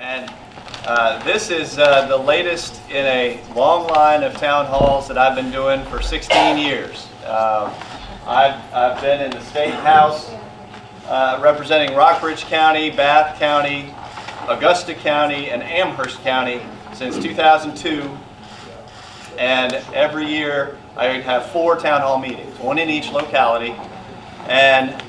And this is the latest in a long line of town halls that I've been doing for 16 years. I've been in the State House representing Rockbridge County, Bath County, Augusta County, and Amherst County since 2002. And every year I have 4 town hall meetings, 1 in each locality. And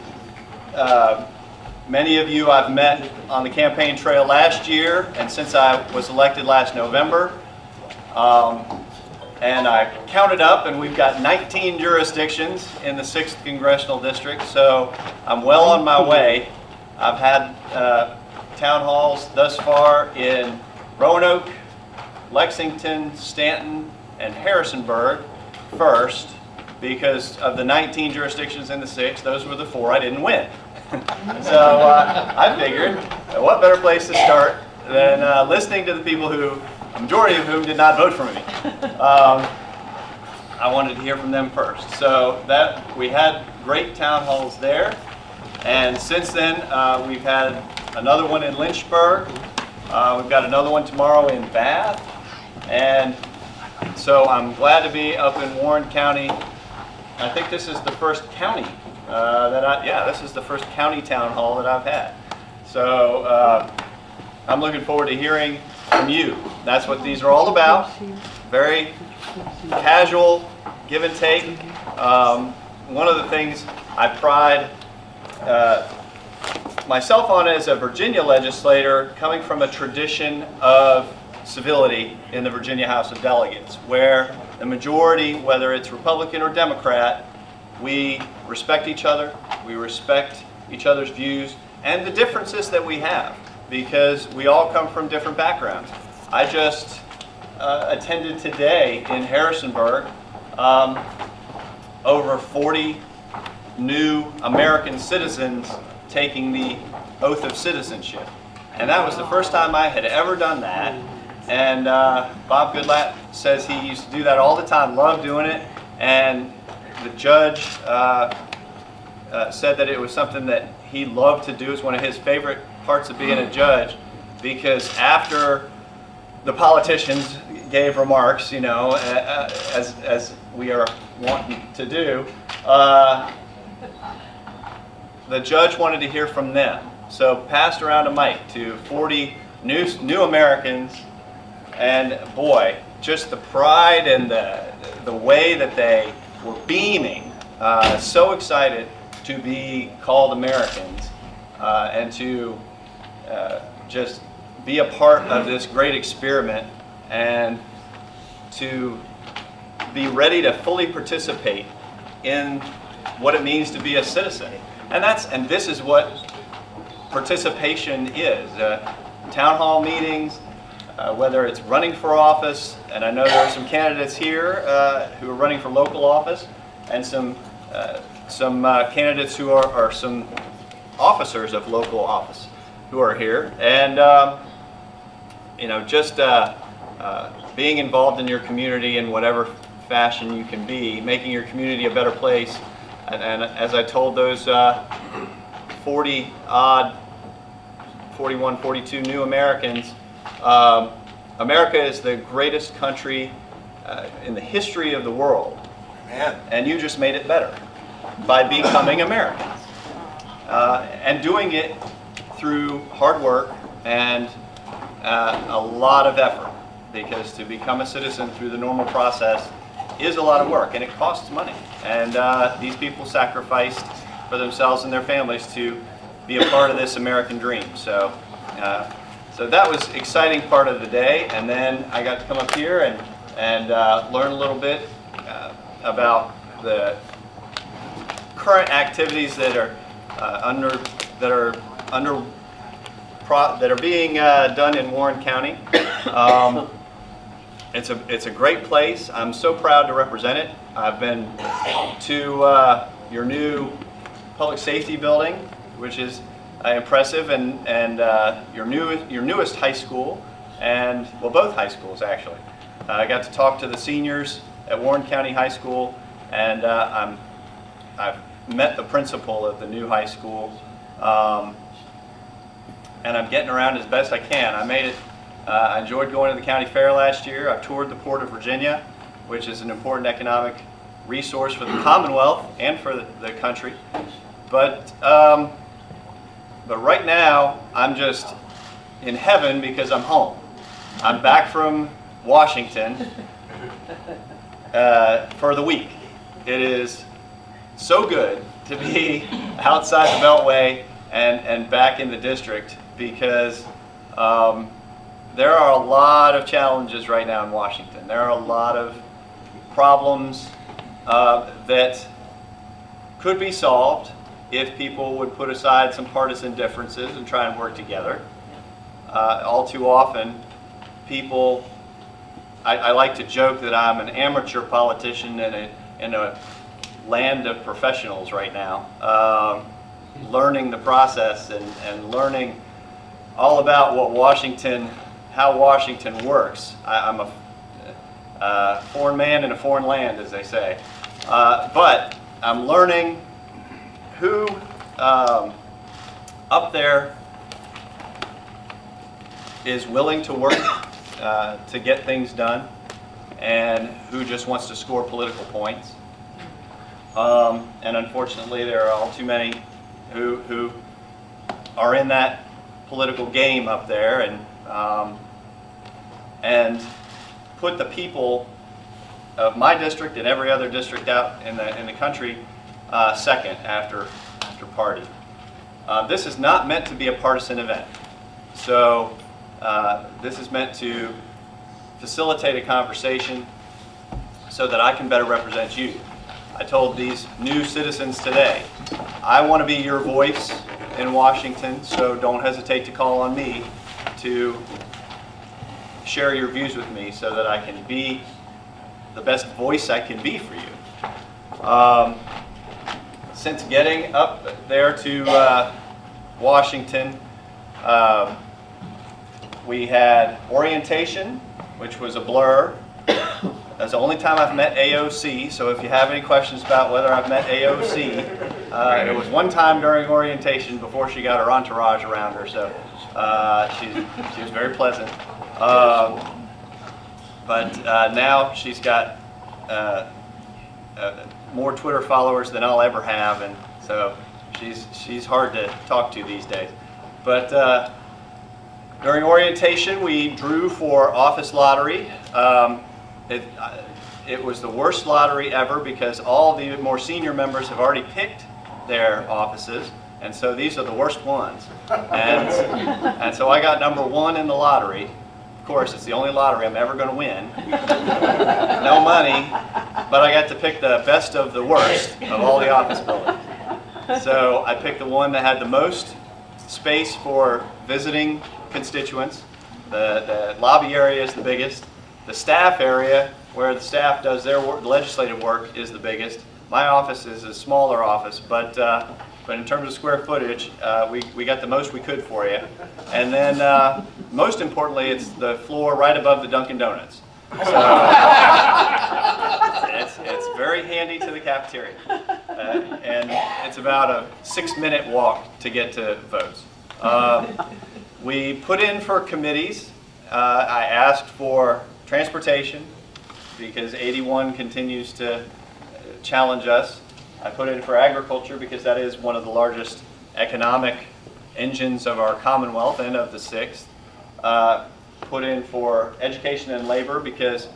many of you I've met on the campaign trail last year and since I was elected last November. And I counted up and we've got 19 jurisdictions in the 6th Congressional District, so I'm well on my way. I've had town halls thus far in Roanoke, Lexington, Stanton, and Harrisonburg first, because of the 19 jurisdictions in the 6th, those were the 4 I didn't win. So I figured, what better place to start than listening to the people who, a majority of whom did not vote for me. I wanted to hear from them first. So that we had great town halls there, and since then we've had another one in Lynchburg. We've got another one tomorrow in Bath, and so I'm glad to be up in Warren County. I think this is the first county this is the first county town hall that I've had. So I'm looking forward to hearing from you. That's what these are all about. Very casual give and take. One of the things I pride myself on as a Virginia legislator, coming from a tradition of civility in the Virginia House of Delegates, where the majority, whether it's Republican or Democrat, we respect each other, we respect each other's views and the differences that we have, because we all come from different backgrounds. I just attended today in Harrisonburg over 40 new American citizens taking the oath of citizenship. And that was the first time I had ever done that. And Bob Goodlatte says he used to do that all the time, loved doing it. And the judge said that it was something that he loved to do. It's one of his favorite parts of being a judge, because after the politicians gave remarks, you know, as we are wanting to do, the judge wanted to hear from them. So passed around a mic to 40 new Americans, and boy, just the pride and the way that they were beaming, so excited to be called Americans and to just be a part of this great experiment and to be ready to fully participate in what it means to be a citizen. And this is what participation is. Town hall meetings, whether it's running for office, and I know there are some candidates here who are running for local office, and some candidates who are some officers of local office who are here, and you know, just being involved in your community in whatever fashion you can be, making your community a better place. And as I told those 40-odd, 41, 42 new Americans, America is the greatest country in the history of the world. Man. And you just made it better by becoming Americans. And doing it through hard work and a lot of effort, because to become a citizen through the normal process is a lot of work, and it costs money. And these people sacrificed for themselves and their families to be a part of this American dream. So, so that was an exciting part of the day. And then I got to come up here and learn a little bit about the current activities that are being done in Warren County. It's a great place. I'm so proud to represent it. I've been to your new public safety building, which is impressive, and your newest high school, and well, both high schools actually. I got to talk to the seniors at Warren County High School, and I've met the principal of the new high school. and I'm getting around as best I can. I made it. I enjoyed going to the county fair last year. I've toured the Port of Virginia, which is an important economic resource for the Commonwealth and for the country. But right now, I'm just in heaven because I'm home. I'm back from Washington for the week. It is so good to be outside the Beltway and back in the district, because there are a lot of challenges right now in Washington. There are a lot of problems that could be solved if people would put aside some partisan differences and try and work together. All too often, people, I like to joke that I'm an amateur politician in a land of professionals right now, learning the process and learning all about what how Washington works. I'm a foreign man in a foreign land, as they say. But I'm learning who up there is willing to work to get things done, and who just wants to score political points. And unfortunately, there are all too many who are in that political game up there and put the people of my district and every other district out in the country second after party. This is not meant to be a partisan event. So this is meant to facilitate a conversation so that I can better represent you. I told these new citizens today, I want to be your voice in Washington, so don't hesitate to call on me to share your views with me so that I can be the best voice I can be for you. Since getting up there to Washington, we had orientation, which was a blur. That's the only time I've met AOC, so if you have any questions about whether I've met AOC, it was one time during orientation before she got her entourage around her, so she was very pleasant. But now she's got more Twitter followers than I'll ever have, and so she's hard to talk to these days. But during orientation, we drew for office lottery. It was the worst lottery ever because all the more senior members have already picked their offices, and so these are the worst ones. And so I got number 1 in the lottery. Of course, it's the only lottery I'm ever going to win. No money, but I got to pick the best of the worst of all the office buildings. So I picked the one that had the most space for visiting constituents. The lobby area is the biggest. The staff area, where the staff does their work, legislative work, is the biggest. My office is a smaller office, but in terms of square footage, we got the most we could for you. And then, most importantly, it's the floor right above the Dunkin' Donuts. So it's very handy to the cafeteria, and it's about a 6-minute walk to get to votes. We put in for committees. I asked for transportation because 81 continues to challenge us. I put in for agriculture because that is one of the largest economic engines of our Commonwealth and of the Sixth. Put in for education and labor because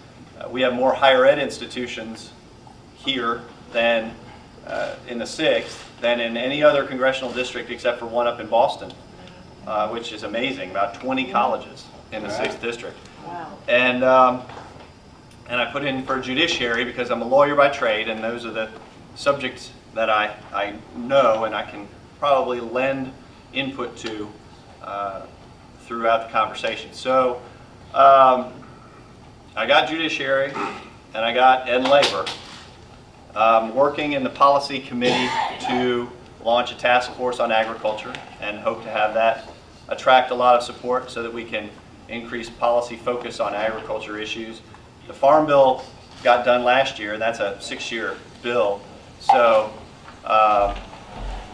we have more higher ed institutions here than in the Sixth than in any other congressional district except for one up in Boston, which is amazing, about 20 colleges in the 6th district. Wow. And I put in for judiciary because I'm a lawyer by trade, and those are the subjects that I know and I can probably lend input to throughout the conversation. So I got judiciary and I got ed and labor. Working in the policy committee to launch a task force on agriculture and hope to have that attract a lot of support so that we can increase policy focus on agriculture issues. The Farm Bill got done last year, and that's a 6-year bill. So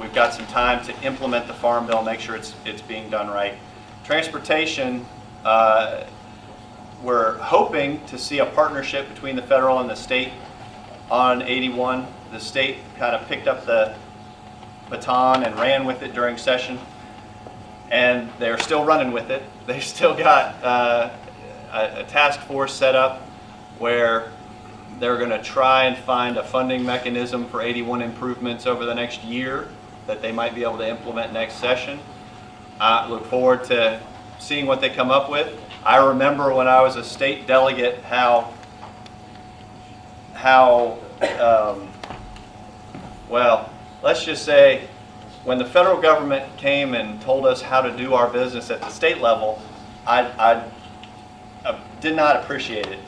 we've got some time to implement the Farm Bill, make sure it's being done right. transportation, we're hoping to see a partnership between the federal and the state on 81. The state kind of picked up the baton and ran with it during session, and they're still running with it. They've still got a task force set up where they're going to try and find a funding mechanism for 81 improvements over the next year that they might be able to implement next session. I look forward to seeing what they come up with. I remember when I was a state delegate how well, let's just say when the federal government came and told us how to do our business at the state level, I did not appreciate it.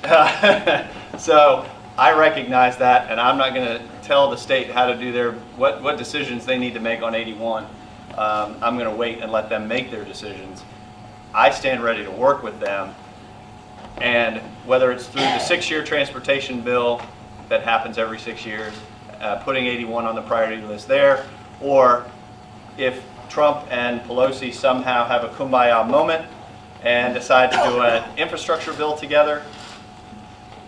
So I recognize that, and I'm not going to tell the state how to do what decisions they need to make on 81. I'm going to wait and let them make their decisions. I stand ready to work with them, and whether it's through the 6-year transportation bill that happens every 6 years, putting 81 on the priority list there, or if Trump and Pelosi somehow have a kumbaya moment and decide to do an infrastructure bill together,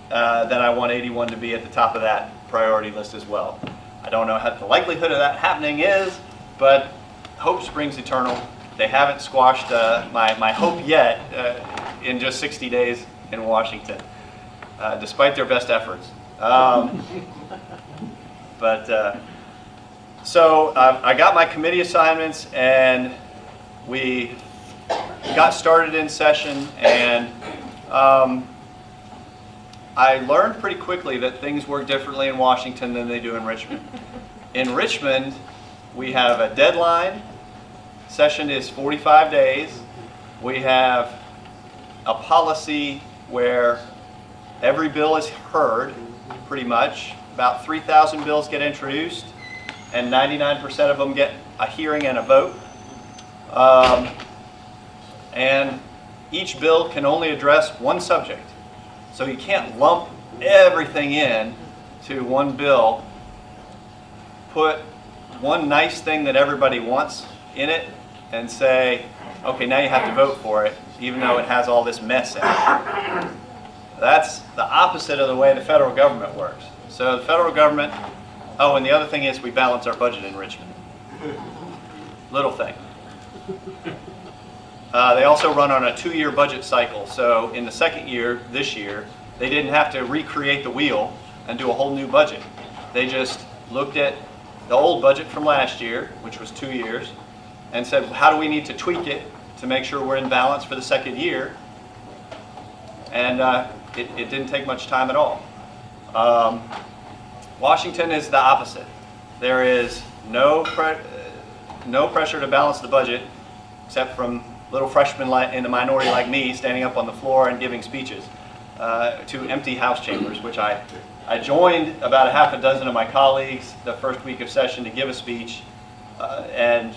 then I want 81 to be at the top of that priority list as well. I don't know what the likelihood of that happening is, but hope springs eternal. They haven't squashed my hope yet in just 60 days in Washington, despite their best efforts. So I got my committee assignments, and we got started in session, and I learned pretty quickly that things work differently in Washington than they do in Richmond. In Richmond, we have a deadline. Session is 45 days. We have a policy where every bill is heard, pretty much. About 3,000 bills get introduced, and 99% of them get a hearing and a vote. And each bill can only address one subject. So you can't lump everything in to one bill, put one nice thing that everybody wants in it, and say, okay, now you have to vote for it, even though it has all this mess in it. That's the opposite of the way the federal government works. So the federal government, oh, and the other thing is we balance our budget in Richmond. Little thing. They also run on a 2-year budget cycle. So in the second year, this year, they didn't have to recreate the wheel and do a whole new budget. They just looked at the old budget from last year, which was 2 years, and said, how do we need to tweak it to make sure we're in balance for the second year? And it didn't take much time at all. Washington is the opposite. There is no pressure to balance the budget, except from little freshmen in the minority like me standing up on the floor and giving speeches to empty House chambers, which I joined about a half a dozen of my colleagues the first week of session to give a speech and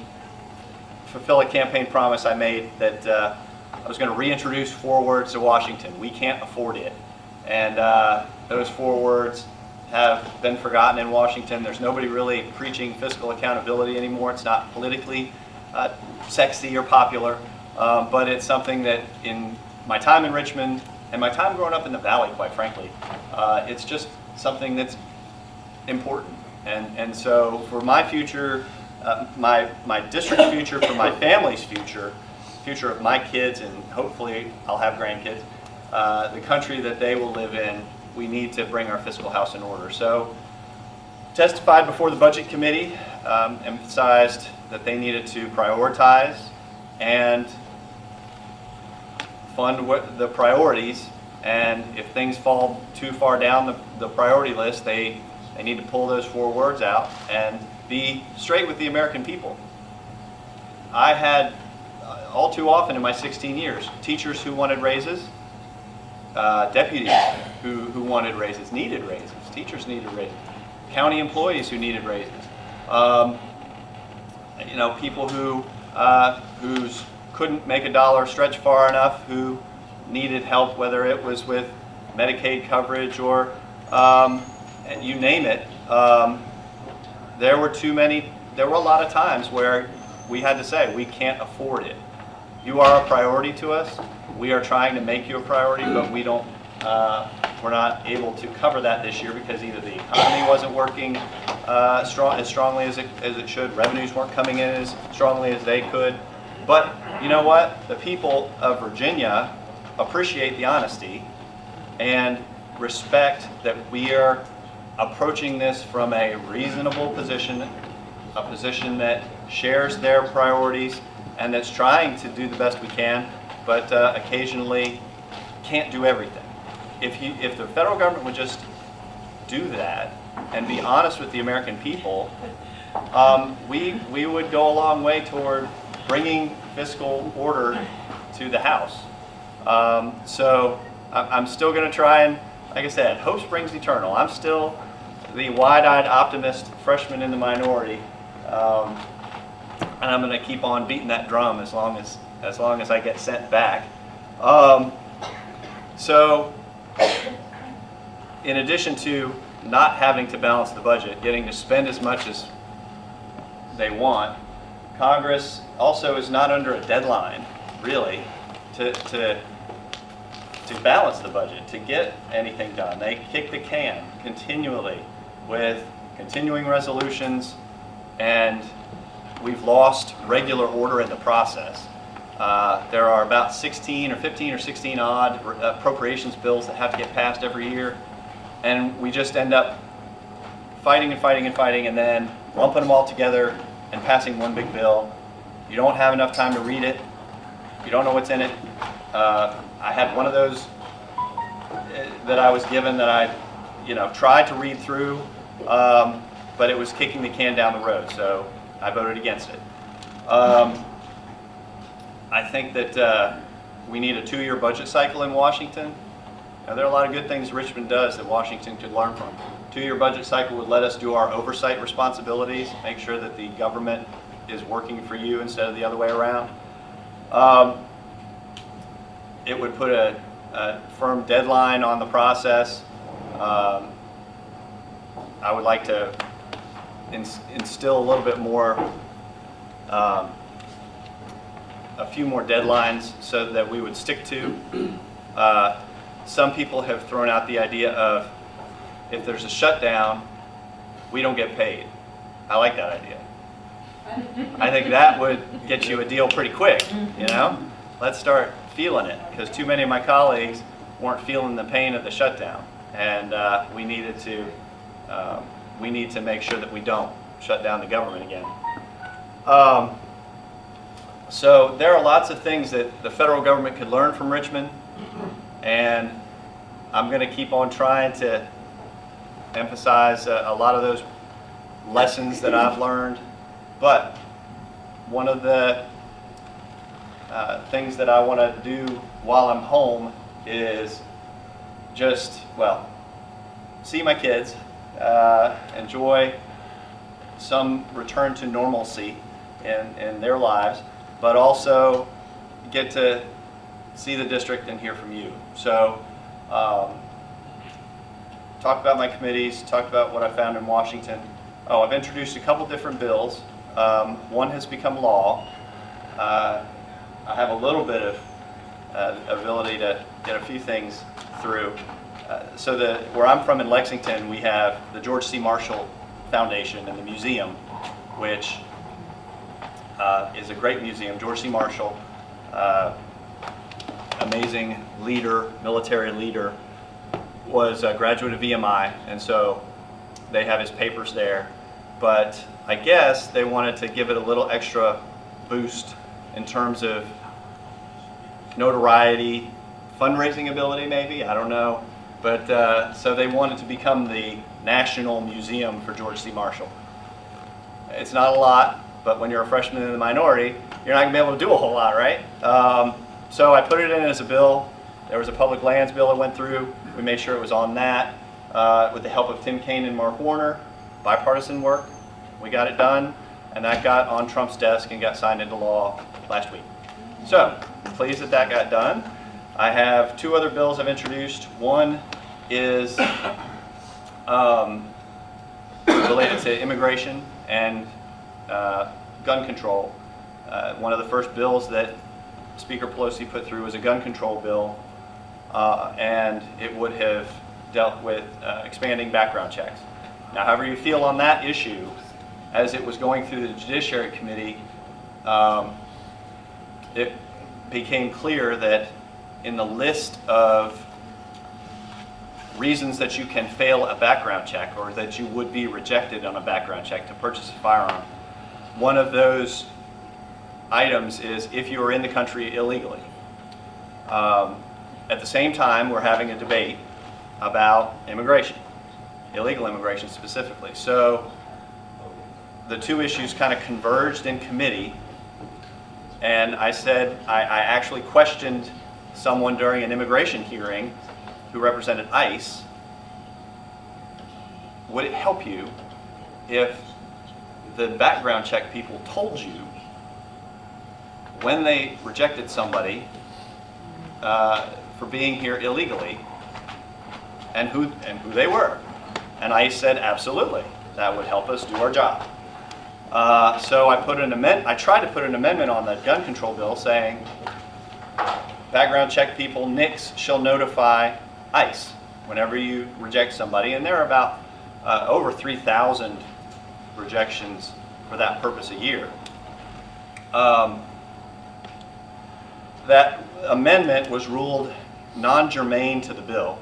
fulfill a campaign promise I made that I was going to reintroduce 4 words to Washington. We can't afford it. And those 4 words have been forgotten in Washington. There's nobody really preaching fiscal accountability anymore. It's not politically sexy or popular, but it's something that in my time in Richmond and my time growing up in the Valley, quite frankly, it's just something that's important. And so for my future, my district's future, for my family's future of my kids, and hopefully I'll have grandkids, the country that they will live in, we need to bring our fiscal house in order. So testified before the Budget Committee, emphasized that they needed to prioritize and fund the priorities, and if things fall too far down the priority list, they need to pull those 4 words out and be straight with the American people. I had, all too often in my 16 years, teachers who wanted raises, deputies who wanted raises, needed raises, teachers needed raises, county employees who needed raises, people who couldn't make a dollar stretch far enough, who needed help, whether it was with Medicaid coverage or you name it. There were a lot of times where we had to say, we can't afford it. you are a priority to us. We are trying to make you a priority, but we don't. We're not able to cover that this year because either the economy wasn't working as strongly as it should, revenues weren't coming in as strongly as they could. But you know what? The people of Virginia appreciate the honesty and respect that we are approaching this from a reasonable position, a position that shares their priorities and that's trying to do the best we can, but occasionally can't do everything. If the federal government would just do that and be honest with the American people, we would go a long way toward bringing fiscal order to the House. So I'm still going to try and, like I said, hope springs eternal. I'm still the wide-eyed optimist freshman in the minority, and I'm going to keep on beating that drum as long as I get sent back. So, in addition to not having to balance the budget, getting to spend as much as they want, Congress also is not under a deadline, really, to balance the budget, to get anything done. They kick the can continually with continuing resolutions, and we've lost regular order in the process. There are about 16 or 15 or 16 odd appropriations bills that have to get passed every year, and we just end up fighting and fighting and fighting, and then lumping them all together and passing one big bill. You don't have enough time to read it. You don't know what's in it. I had one of those that I was given that I, tried to read through, but it was kicking the can down the road, so I voted against it. I think that we need a 2-year budget cycle in Washington. Now, there are a lot of good things Richmond does that Washington could learn from. 2-year budget cycle would let us do our oversight responsibilities, make sure that the government is working for you instead of the other way around. It would put a firm deadline on the process. I would like to instill a little bit more, a few more deadlines so that we would stick to. Some people have thrown out the idea of, if there's a shutdown, we don't get paid. I like that idea. I think that would get you a deal pretty quick, Let's start feeling it, because too many of my colleagues weren't feeling the pain of the shutdown, and we need to make sure that we don't shut down the government again. So there are lots of things that the federal government could learn from Richmond, and I'm going to keep on trying to emphasize a lot of those lessons that I've learned. But one of the things that I want to do while I'm home is just, see my kids, enjoy some return to normalcy in their lives, but also get to see the district and hear from you. So talk about my committees, talk about what I found in Washington. I've introduced a couple different bills. One has become law. I have a little bit of ability to get a few things through. So where I'm from in Lexington, we have the George C. Marshall Foundation and the museum, which is a great museum. George C. Marshall, amazing leader, military leader, was a graduate of VMI, and so they have his papers there. But I guess they wanted to give it a little extra boost in terms of notoriety, fundraising ability maybe, I don't know. But so they wanted to become the national museum for George C. Marshall. It's not a lot, but when you're a freshman in the minority, you're not going to be able to do a whole lot, right? So I put it in as a bill. There was a public lands bill that went through. We made sure it was on that with the help of Tim Kaine and Mark Warner. Bipartisan work. We got it done, and that got on Trump's desk and got signed into law last week. So, pleased that that got done. I have 2 other bills I've introduced. One is related to immigration and gun control. One of the first bills that Speaker Pelosi put through was a gun control bill, and it would have dealt with expanding background checks. Now, however you feel on that issue, as it was going through the Judiciary Committee, it became clear that in the list of reasons that you can fail a background check or that you would be rejected on a background check to purchase a firearm, one of those items is if you are in the country illegally. At the same time, we're having a debate about immigration, illegal immigration specifically. So the two issues kind of converged in committee, and I said, I actually questioned someone during an immigration hearing who represented ICE. Would it help you if the background check people told you when they rejected somebody for being here illegally and who they were? And ICE said, absolutely, that would help us do our job. So I tried to put an amendment on the gun control bill saying, background check people, NICS shall notify ICE whenever you reject somebody, and there are about over 3,000 rejections for that purpose a year. That amendment was ruled non-germane to the bill.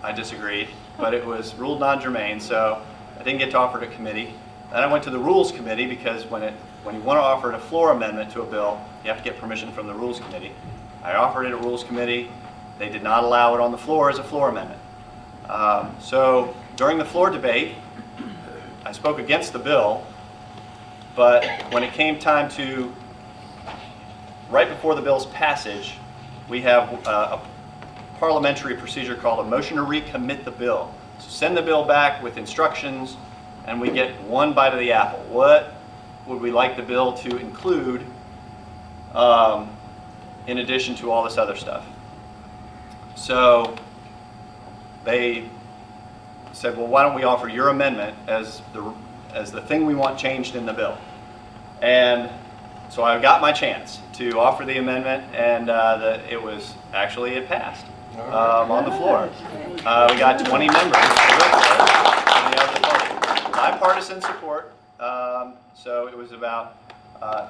I disagreed, but it was ruled non-germane, so I didn't get to offer it to committee. Then I went to the Rules Committee because when you want to offer a floor amendment to a bill, you have to get permission from the Rules Committee. I offered it at Rules Committee. They did not allow it on the floor as a floor amendment. So during the floor debate, I spoke against the bill, but when it came time to, right before the bill's passage, we have a parliamentary procedure called a motion to recommit the bill. So send the bill back with instructions, and we get one bite of the apple. What would we like the bill to include in addition to all this other stuff? So they said, well, why don't we offer your amendment as the thing we want changed in the bill? And so I got my chance to offer the amendment, and it passed on the floor. We got 20 members from the other party. Bipartisan support, so it was about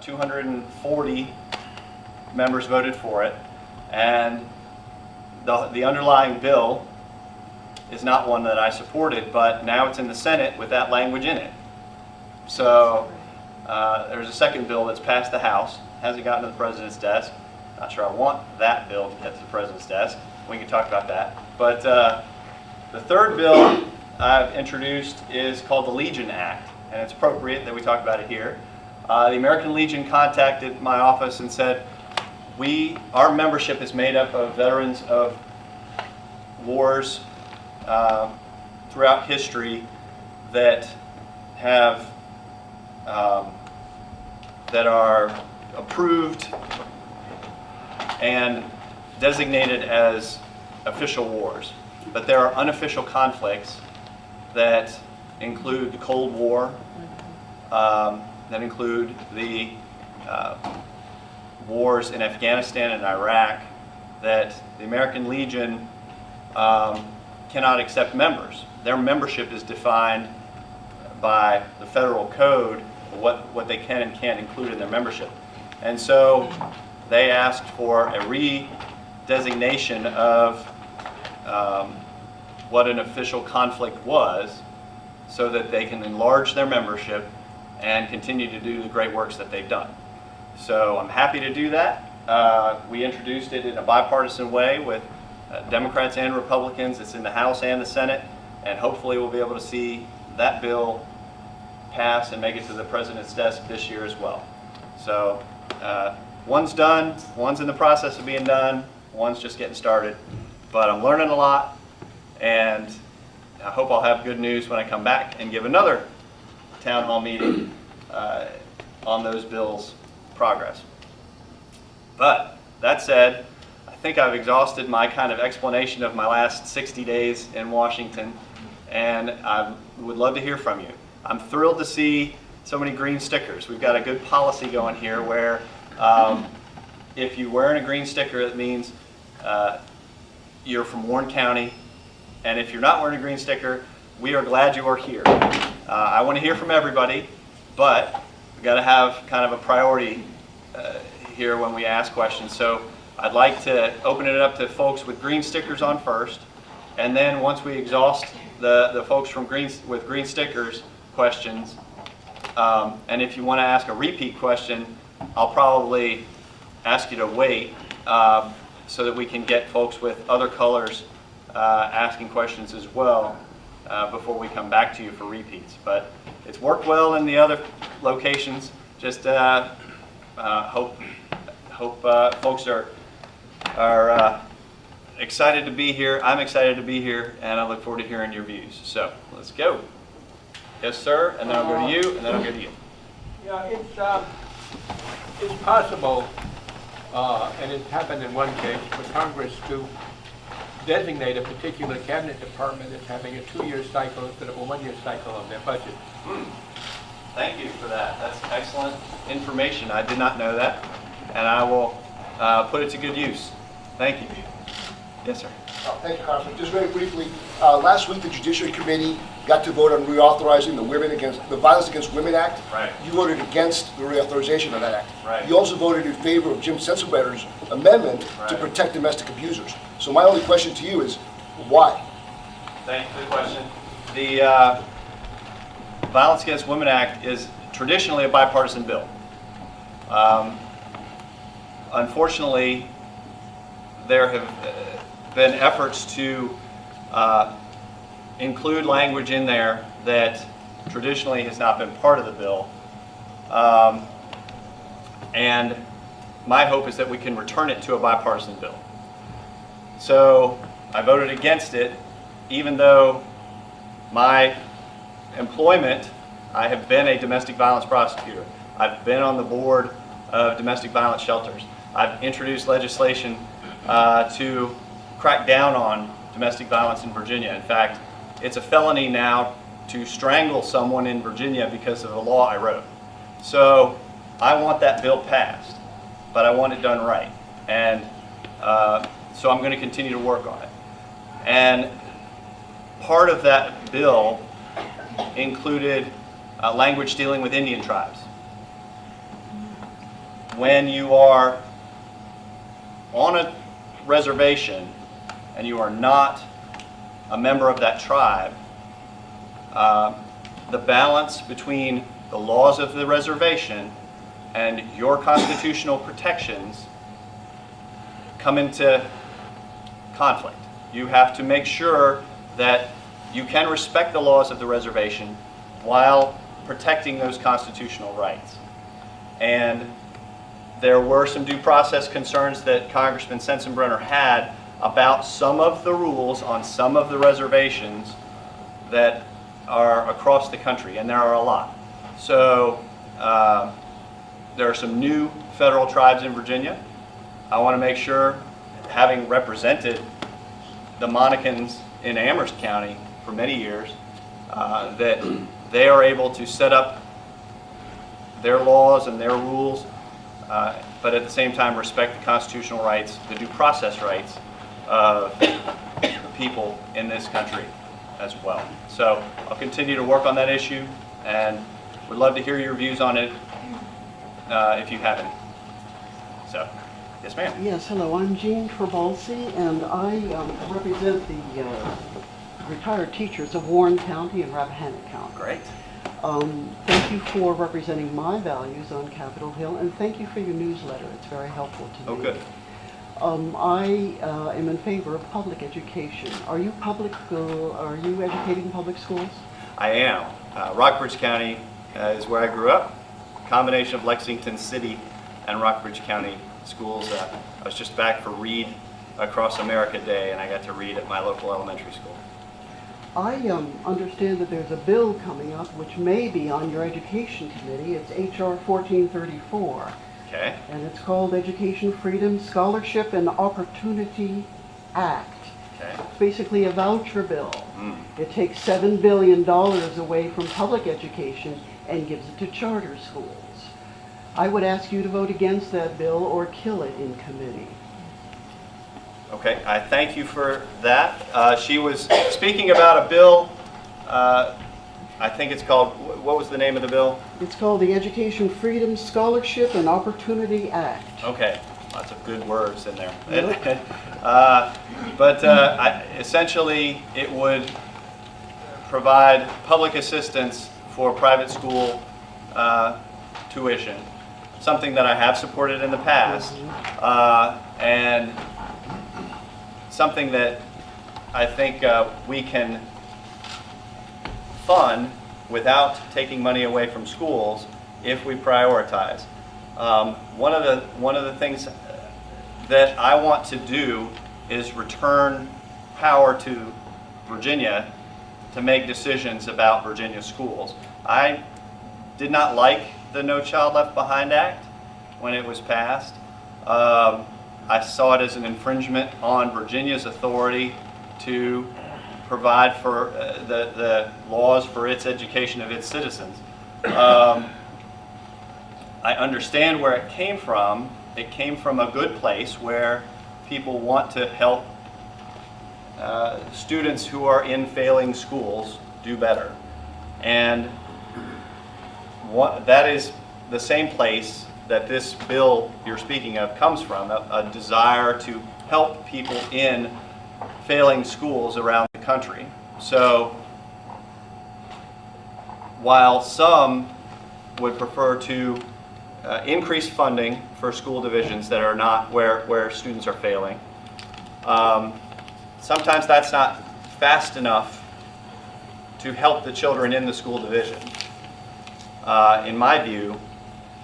240 members voted for it, and the underlying bill is not one that I supported, but now it's in the Senate with that language in it. So there's a second bill that's passed the House, hasn't gotten to the President's desk. Not sure I want that bill to get to the President's desk. We can talk about that. But the third bill I've introduced is called the Legion Act, and it's appropriate that we talk about it here. The American Legion contacted my office and said, our membership is made up of veterans of wars throughout history that are approved and designated as official wars. But there are unofficial conflicts that include the Cold War, that include the wars in Afghanistan and Iraq, that the American Legion cannot accept members. Their membership is defined by the federal code, what they can and can't include in their membership. And so they asked for a redesignation of what an official conflict was so that they can enlarge their membership and continue to do the great works that they've done. So I'm happy to do that. We introduced it in a bipartisan way with Democrats and Republicans. It's in the House and the Senate, and hopefully we'll be able to see that bill pass and make it to the President's desk this year as well. So one's done, one's in the process of being done, one's just getting started. But I'm learning a lot, and I hope I'll have good news when I come back and give another town hall meeting on those bills' progress. But that said, I think I've exhausted my kind of explanation of my last 60 days in Washington, and I would love to hear from you. I'm thrilled to see so many green stickers. We've got a good policy going here where if you're wearing a green sticker, it means you're from Warren County. And if you're not wearing a green sticker, we are glad you are here. I want to hear from everybody, but we've got to have kind of a priority here when we ask questions. So I'd like to open it up to folks with green stickers on first, and then once we exhaust the folks from with green stickers questions, and if you want to ask a repeat question, I'll probably ask you to wait so that we can get folks with other colors asking questions as well before we come back to you for repeats. But it's worked well in the other locations. Just hope folks are excited to be here. I'm excited to be here, and I look forward to hearing your views. So let's go. Yes, sir, and then I'll go to you, and then I'll go to you. Yeah, it's possible, and it's happened in one case, for Congress to designate a particular cabinet department as having a 2-year cycle instead of a 1-year cycle of their budget. Thank you for that. That's excellent information. I did not know that, and I will put it to good use. Thank you. Yes, sir. Thank you, Congressman. Just very briefly, last week the Judiciary Committee got to vote on reauthorizing the Violence Against Women Act. Right. You voted against the reauthorization of that act. Right. You also voted in favor of Jim Sensenbrenner's amendment to protect domestic abusers. So my only question to you is, why? Thank you for the question. The Violence Against Women Act is traditionally a bipartisan bill. Unfortunately, there have been efforts to include language in there that traditionally has not been part of the bill. And my hope is that we can return it to a bipartisan bill. So I voted against it, even though my employment, I have been a domestic violence prosecutor. I've been on the board of domestic violence shelters. I've introduced legislation to crack down on domestic violence in Virginia. In fact, it's a felony now to strangle someone in Virginia because of a law I wrote. So I want that bill passed, but I want it done right. And so I'm going to continue to work on it. And part of that bill included language dealing with Indian tribes. When you are on a reservation and you are not a member of that tribe, the balance between the laws of the reservation and your constitutional protections come into conflict. You have to make sure that you can respect the laws of the reservation while protecting those constitutional rights. And there were some due process concerns that Congressman Sensenbrenner had about some of the rules on some of the reservations that are across the country, and there are a lot. So there are some new federal tribes in Virginia. I want to make sure, having represented the Monicans in Amherst County for many years, that they are able to set up their laws and their rules, but at the same time respect the constitutional rights, the due process rights of the people in this country as well. So continue to work on that issue, and would love to hear your views on it if you have any. So, yes, ma'am. Yes, hello, I'm Jean Trabolsi, and I represent the retired teachers of Warren County and Rappahannock County. Great. Thank you for representing my values on Capitol Hill, and thank you for your newsletter. It's very helpful to me. Oh, good. I am in favor of public education. Are you educating public schools? I am. Rockbridge County is where I grew up. Combination of Lexington City and Rockbridge County schools. I was just back for Read Across America Day, and I got to read at my local elementary school. I understand that there's a bill coming up which may be on your education committee. It's H.R. 1434. Okay. And it's called Education Freedom, Scholarship, and Opportunity Act. Okay. It's basically a voucher bill. Mm. It takes $7 billion away from public education and gives it to charter schools. I would ask you to vote against that bill or kill it in committee. Okay, I thank you for that. She was speaking about a bill, I think it's called, what was the name of the bill? It's called the Education Freedom Scholarship and Opportunity Act. Okay, lots of good words in there. Yep. Essentially, it would provide public assistance for private school tuition, something that I have supported in the past, and something that I think we can fund without taking money away from schools if we prioritize. One of the things that I want to do is return power to Virginia to make decisions about Virginia schools. I did not like the No Child Left Behind Act when it was passed. I saw it as an infringement on Virginia's authority to provide for the laws for its education of its citizens. I understand where it came from. It came from a good place where people want to help students who are in failing schools do better. And that is the same place that this bill you're speaking of comes from, a desire to help people in failing schools around the country. So while some would prefer to increase funding for school divisions that are not where students are failing, sometimes that's not fast enough to help the children in the school division. In my view,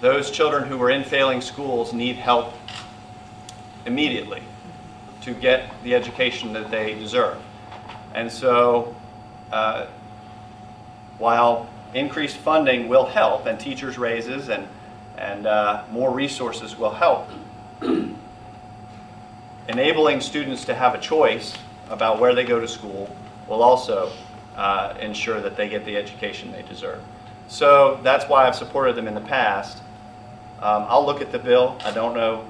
those children who are in failing schools need help immediately to get the education that they deserve. And so while increased funding will help, and teachers' raises and more resources will help, enabling students to have a choice about where they go to school will also ensure that they get the education they deserve. So that's why I've supported them in the past. I'll look at the bill. I don't know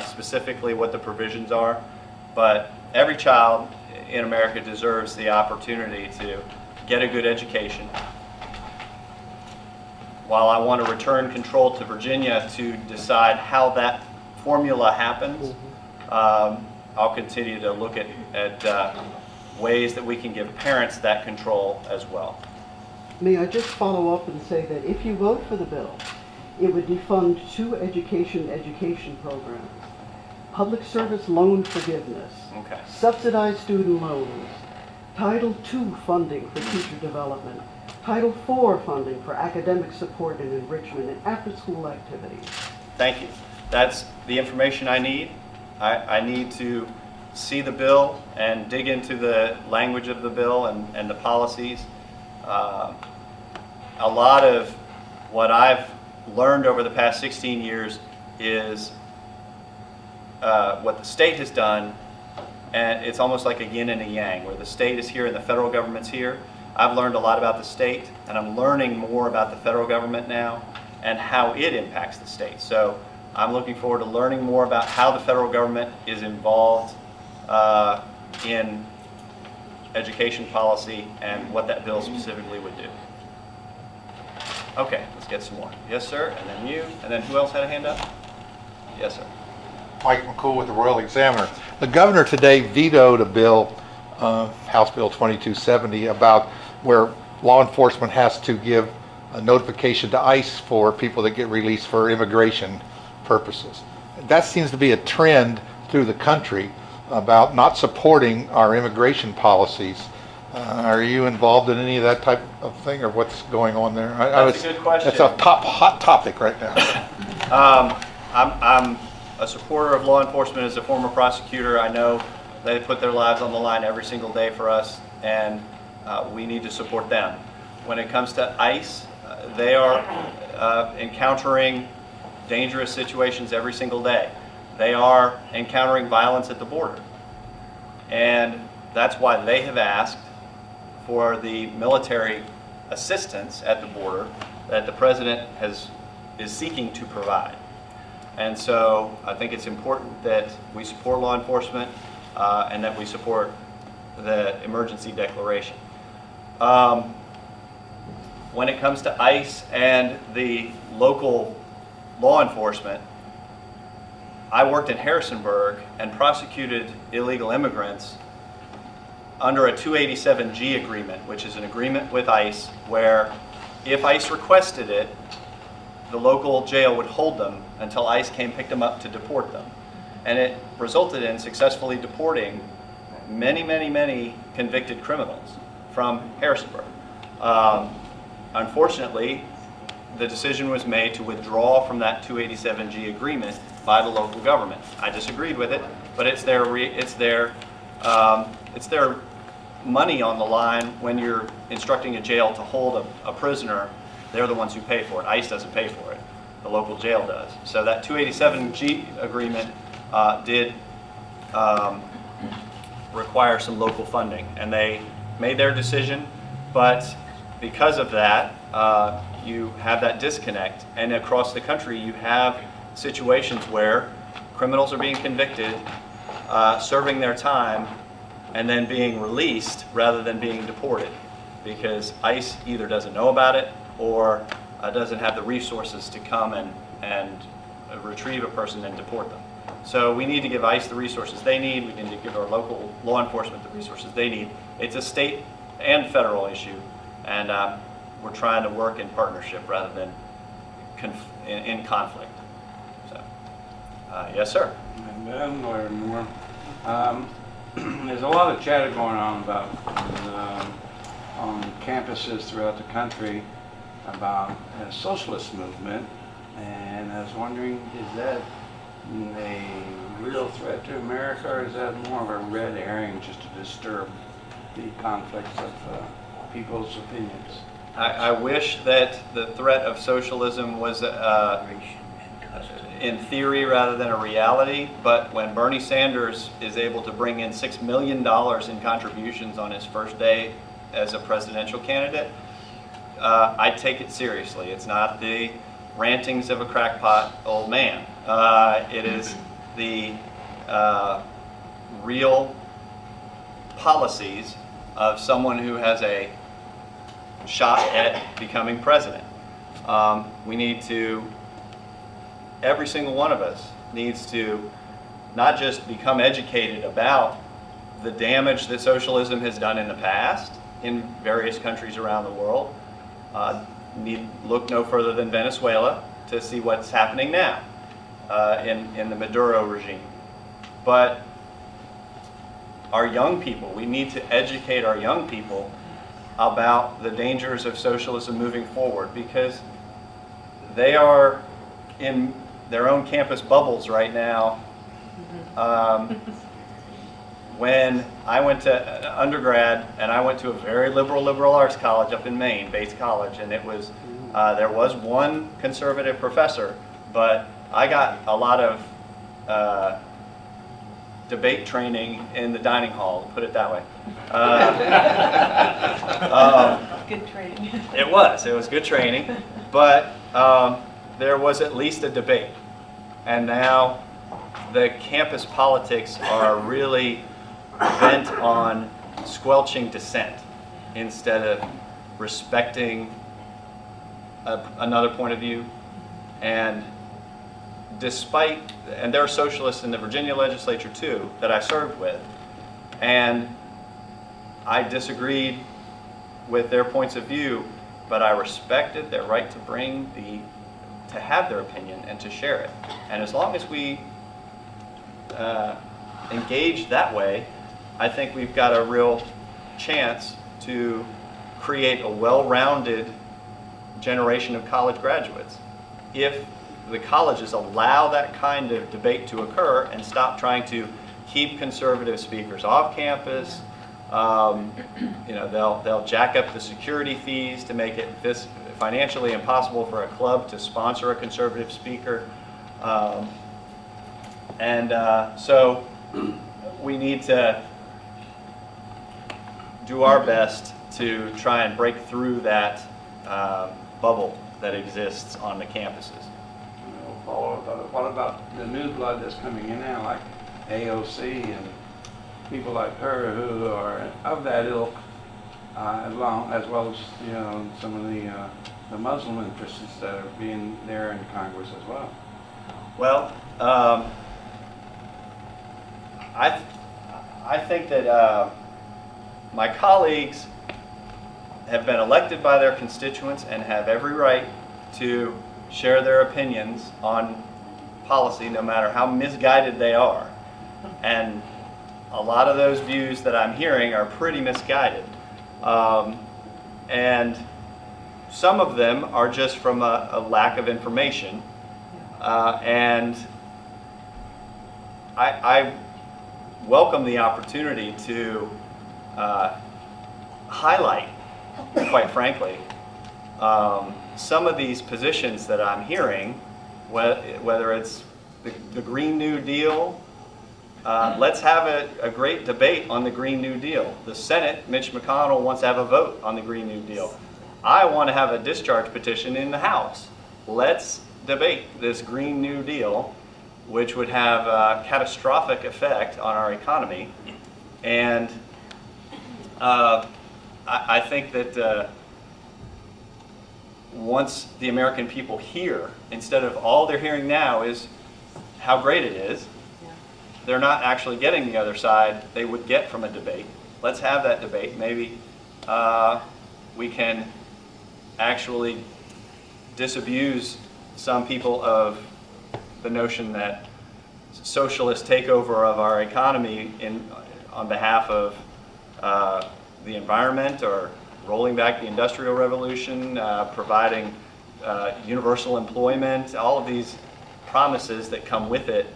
specifically what the provisions are, but every child in America deserves the opportunity to get a good education. While I want to return control to Virginia to decide how that formula happens, I'll continue to look at ways that we can give parents that control as well. May I just follow up and say that if you vote for the bill, it would defund two education programs: public service loan forgiveness, Okay. subsidized student loans, Title II funding for teacher development, Title IV funding for academic support and enrichment and after-school activities. Thank you. That's the information I need. I need to see the bill and dig into the language of the bill and the policies. A lot of what I've learned over the past 16 years is what the state has done, and it's almost like a yin and a yang, where the state is here and the federal government's here. I've learned a lot about the state, and I'm learning more about the federal government now and how it impacts the state. So I'm looking forward to learning more about how the federal government is involved in education policy and what that bill specifically would do. Okay, let's get some more. Yes, sir, and then you, and then who else had a hand up? Yes, sir. Mike McCool with the Royal Examiner. The governor today vetoed a bill, House Bill 2270, about where law enforcement has to give a notification to ICE for people that get released for immigration purposes. That seems to be a trend through the country about not supporting our immigration policies. Are you involved in any of that type of thing, or what's going on there? That's a good question. It's a hot topic right now. I'm a supporter of law enforcement as a former prosecutor. I know they put their lives on the line every single day for us, and we need to support them. When it comes to ICE, they are encountering dangerous situations every single day. They are encountering violence at the border. And that's why they have asked for the military assistance at the border that the president has is seeking to provide. And so I think it's important that we support law enforcement and that we support the emergency declaration. When it comes to ICE and the local law enforcement, I worked in Harrisonburg and prosecuted illegal immigrants under a 287G agreement, which is an agreement with ICE where if ICE requested it, the local jail would hold them until ICE came pick them up to deport them. And it resulted in successfully deporting many, many, many convicted criminals from Harrisonburg. Unfortunately, the decision was made to withdraw from that 287G agreement by the local government. I disagreed with it, but it's their money on the line when you're instructing a jail to hold a prisoner. They're the ones who pay for it. ICE doesn't pay for it. The local jail does. So that 287G agreement did require some local funding, and they made their decision, but because of that, you have that disconnect, and across the country you have situations where criminals are being convicted, serving their time, and then being released rather than being deported, because ICE either doesn't know about it or doesn't have the resources to come and retrieve a person and deport them. So we need to give ICE the resources they need. We need to give our local law enforcement the resources they need. It's a state and federal issue, and we're trying to work in partnership rather than in conflict. So, yes, sir. Ben, Lawyer Moore. There's a lot of chatter going on about on campuses throughout the country about a socialist movement, and I was wondering, is that a real threat to America, or is that more of a red herring just to disturb the conflicts of people's opinions? I wish that the threat of socialism was in theory rather than a reality, but when Bernie Sanders is able to bring in $6 million in contributions on his first day as a presidential candidate, I take it seriously. It's not the rantings of a crackpot old man. It is the real policies of someone who has a shot at becoming president. We need to, every single one of us needs to not just become educated about the damage that socialism has done in the past in various countries around the world. Look no further than Venezuela to see what's happening now in the Maduro regime. But our young people, we need to educate our young people about the dangers of socialism moving forward, because they are in their own campus bubbles right now. When I went to undergrad, and I went to a very liberal arts college up in Maine, Bates College, and it was there was one conservative professor, but I got a lot of debate training in the dining hall, put it that way. Good training. It was good training, but there was at least a debate. And now the campus politics are really bent on squelching dissent instead of respecting another point of view. And there are socialists in the Virginia legislature too that I served with, and I disagreed with their points of view, but I respected their right to have their opinion and to share it. And as long as we engage that way, I think we've got a real chance to create a well-rounded generation of college graduates. If the colleges allow that kind of debate to occur and stop trying to keep conservative speakers off campus, they'll jack up the security fees to make it financially impossible for a club to sponsor a conservative speaker. So we need to do our best to try and break through that bubble that exists on the campuses. We'll follow up. What about the new blood that's coming in now, like AOC and people like her who are of that ilk, as well as some of the Muslim interests that are being there in Congress as well? Well, I think that my colleagues have been elected by their constituents and have every right to share their opinions on policy, no matter how misguided they are. And a lot of those views that I'm hearing are pretty misguided. And some of them are just from a lack of information. And I welcome the opportunity to highlight, quite frankly, some of these positions that I'm hearing, whether it's the Green New Deal. Let's have a great debate on the Green New Deal. The Senate, Mitch McConnell wants to have a vote on the Green New Deal. I want to have a discharge petition in the House. Let's debate this Green New Deal, which would have a catastrophic effect on our economy. And I think that once the American people hear, instead of all they're hearing now is how great it is, they're not actually getting the other side they would get from a debate. Let's have that debate. Maybe we can actually disabuse some people of the notion that socialist takeover of our economy on behalf of the environment, or rolling back the Industrial Revolution, providing universal employment, all of these promises that come with it,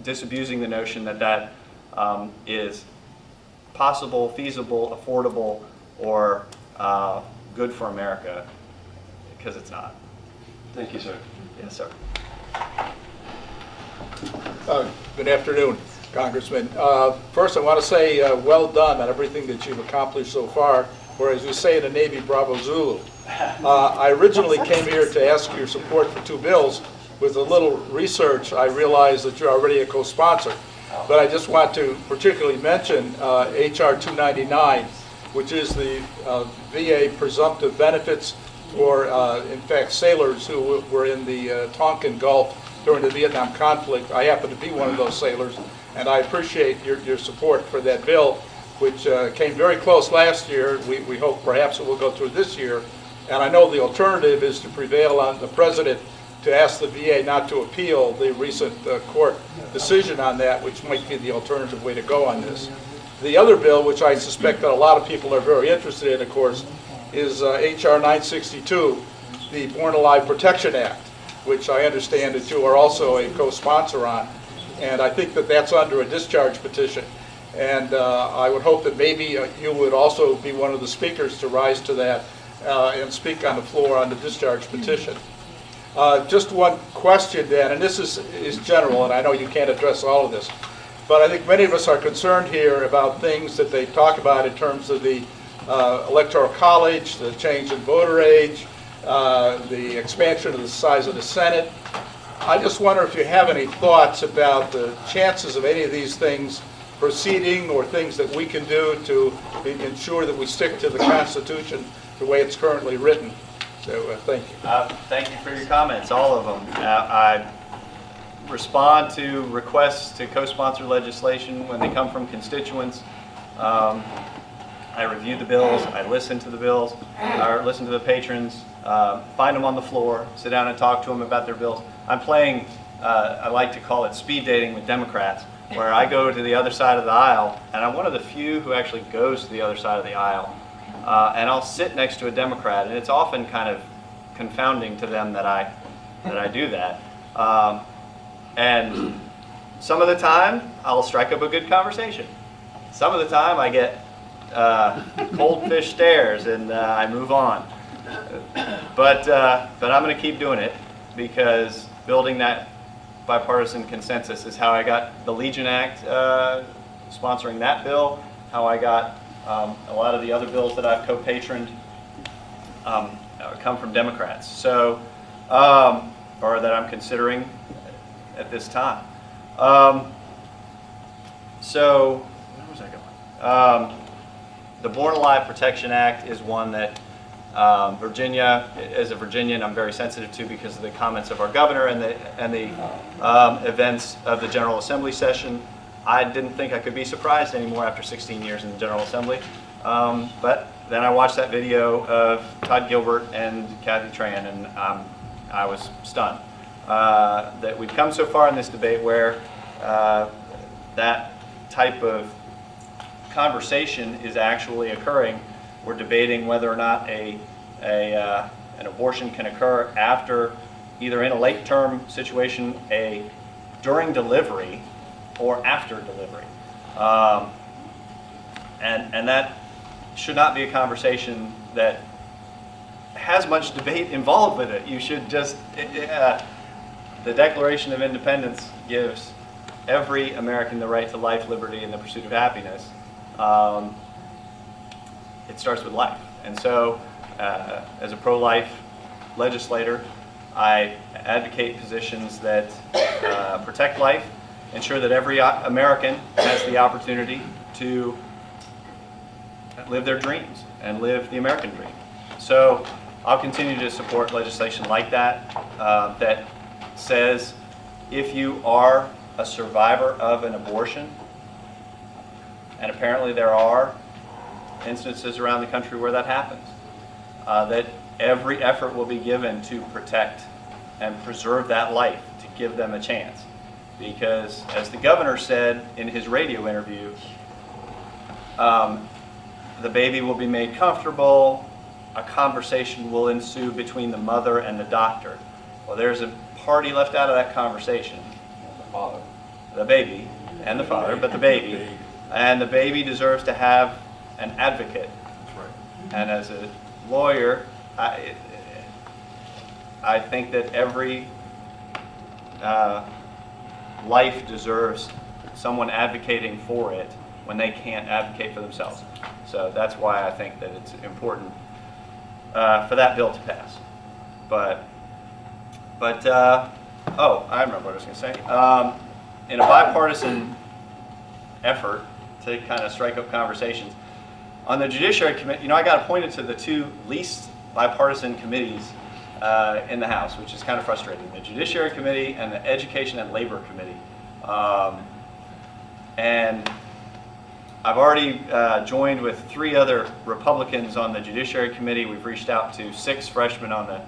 disabusing the notion that that is possible, feasible, affordable, or good for America, because it's not. Thank you, sir. Yes, sir. Good afternoon, Congressman. First, I want to say well done on everything that you've accomplished so far, or as we say in the Navy, bravo Zulu. I originally came here to ask your support for two bills. With a little research, I realized that you're already a co-sponsor. But I just want to particularly mention H.R. 299, which is the VA presumptive benefits for, in fact, sailors who were in the Tonkin Gulf during the Vietnam conflict. I happen to be one of those sailors, and I appreciate your support for that bill, which came very close last year. We hope perhaps it will go through this year. And I know the alternative is to prevail on the president to ask the VA not to appeal the recent court decision on that, which might be the alternative way to go on this. The other bill, which I suspect that a lot of people are very interested in, of course, is H.R. 962, the Born Alive Protection Act, which I understand that you are also a co-sponsor on. And I think that that's under a discharge petition. And I would hope that maybe you would also be one of the speakers to rise to that and speak on the floor on the discharge petition. Just one question then, and this is general, and I know you can't address all of this, but I think many of us are concerned here about things that they talk about in terms of the Electoral College, the change in voter age, the expansion of the size of the Senate. I just wonder if you have any thoughts about the chances of any of these things proceeding, or things that we can do to ensure that we stick to the Constitution the way it's currently written. So thank you. Thank you for your comments, all of them. I respond to requests to co-sponsor legislation when they come from constituents. I review the bills, I listen to the bills, or listen to the patrons, find them on the floor, sit down and talk to them about their bills. I'm playing, I like to call it speed dating with Democrats, where I go to the other side of the aisle, and I'm one of the few who actually goes to the other side of the aisle. And I'll sit next to a Democrat, and it's often kind of confounding to them that I do that. And some of the time, I'll strike up a good conversation. Some of the time, I get cold fish stares, and I move on. But I'm going to keep doing it, because building that bipartisan consensus is how I got the Legion Act, sponsoring that bill, how I got a lot of the other bills that I've co-patroned. come from Democrats. So, or that I'm considering at this time. So, where was I going? The Born Alive Protection Act is one that Virginia, as a Virginian, I'm very sensitive to because of the comments of our governor and the events of the General Assembly session. I didn't think I could be surprised anymore after 16 years in the General Assembly. But then I watched that video of Todd Gilbert and Kathy Tran, and I was stunned that we've come so far in this debate where that type of conversation is actually occurring. We're debating whether or not an abortion can occur after, either in a late-term situation, during delivery, or after delivery. And that should not be a conversation that has much debate involved with it. You should just, the Declaration of Independence gives every American the right to life, liberty, and the pursuit of happiness. It starts with life. And so, as a pro-life legislator, I advocate positions that protect life, ensure that every American has the opportunity to live their dreams and live the American dream. So I'll continue to support legislation like that, that says if you are a survivor of an abortion, and apparently there are instances around the country where that happens, that every effort will be given to protect and preserve that life, to give them a chance. Because as the governor said in his radio interview, the baby will be made comfortable, a conversation will ensue between the mother and the doctor. Well, there's a party left out of that conversation. The father. The baby and the father, but the baby. And the baby deserves to have an advocate. That's right. And as a lawyer, I think that every life deserves someone advocating for it when they can't advocate for themselves. So that's why I think that it's important for that bill to pass. But oh, I remember what I was going to say. In a bipartisan effort to kind of strike up conversations, on the Judiciary Committee, I got appointed to the two least bipartisan committees in the House, which is kind of frustrating. The Judiciary Committee and the Education and Labor Committee. And I've already joined with 3 other Republicans on the Judiciary Committee. We've reached out to 6 freshmen on the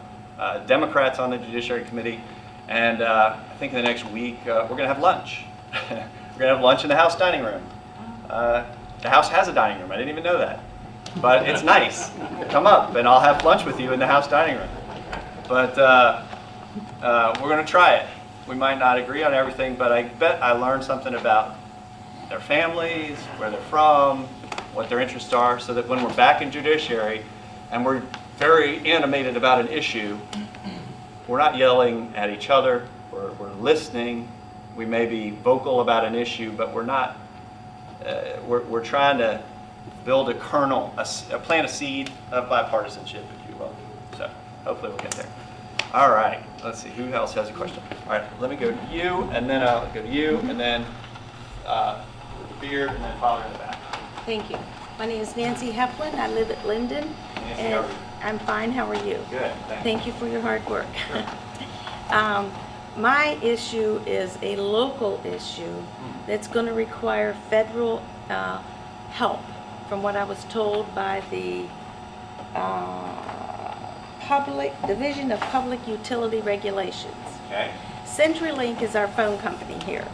Democrats on the Judiciary Committee. And I think in the next week, we're going to have lunch. We're going to have lunch in the House dining room. The House has a dining room. I didn't even know that. But it's nice. Come up and I'll have lunch with you in the House dining room. But we're going to try it. We might not agree on everything, but I bet I learned something about their families, where they're from, what their interests are, so that when we're back in Judiciary and we're very animated about an issue, we're not yelling at each other, we're listening. We may be vocal about an issue, but we're not, we're trying to build a kernel, plant a seed of bipartisanship, if you will. So hopefully we'll get there. All right, let's see, who else has a question? All right, let me go to you, and then I'll go to you, and then Beard, and then Father in the back. Thank you. My name is Nancy Heflin. I live at Linden. Nancy, and how are you? I'm fine. How are you? Good, thanks. Thank you for your hard work. Sure. My issue is a local issue that's going to require federal help, from what I was told by the Division of Public Utility Regulations. Okay. CenturyLink is our phone company here,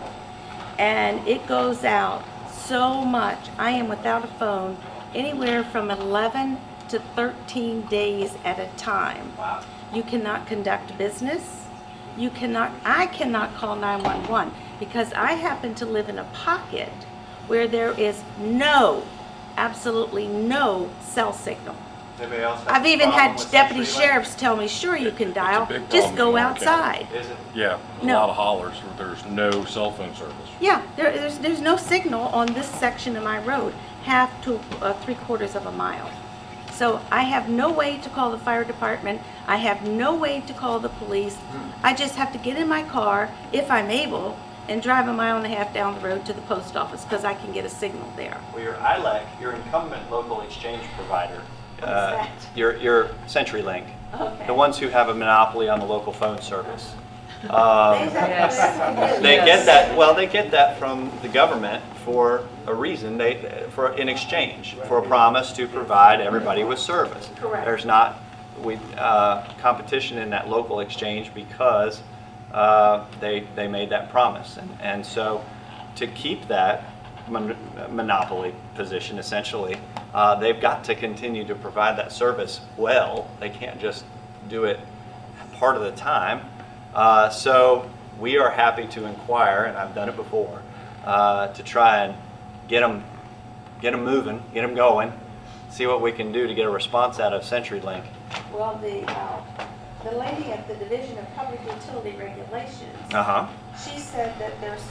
and it goes out so much. I am without a phone anywhere from 11 to 13 days at a time. Wow. You cannot conduct business. I cannot call 911 because I happen to live in a pocket where there is absolutely no cell signal. Anybody else have I've a even problem had with deputy CenturyLink? sheriffs tell me, sure you can dial, big just problem go in Warren County. outside. Is it? Yeah, a No. lot of hollers where there's no cell phone service. Yeah, there's no signal on this section of my road, half to 3/4 of a mile. So I have no way to call the fire department. I have no way to call the police. I just have to get in my car, if I'm able, and drive a mile and a half down the road to the post office because I can get a signal there. Well, your ILEC, your incumbent local exchange provider, What is that? your CenturyLink, Okay. the ones who have a monopoly on the local phone service. They get that. Well, they get that from the government for a reason. In exchange for a promise to provide everybody with service. Correct. There's not competition in that local exchange because they made that promise, and so to keep that monopoly position, essentially, they've got to continue to provide that service well. They can't just do it part of the time. So we are happy to inquire, and I've done it before, to try and get them moving, get them going, see what we can do to get a response out of CenturyLink. Well, the lady at the Division of Public Utility Regulations, she said that there's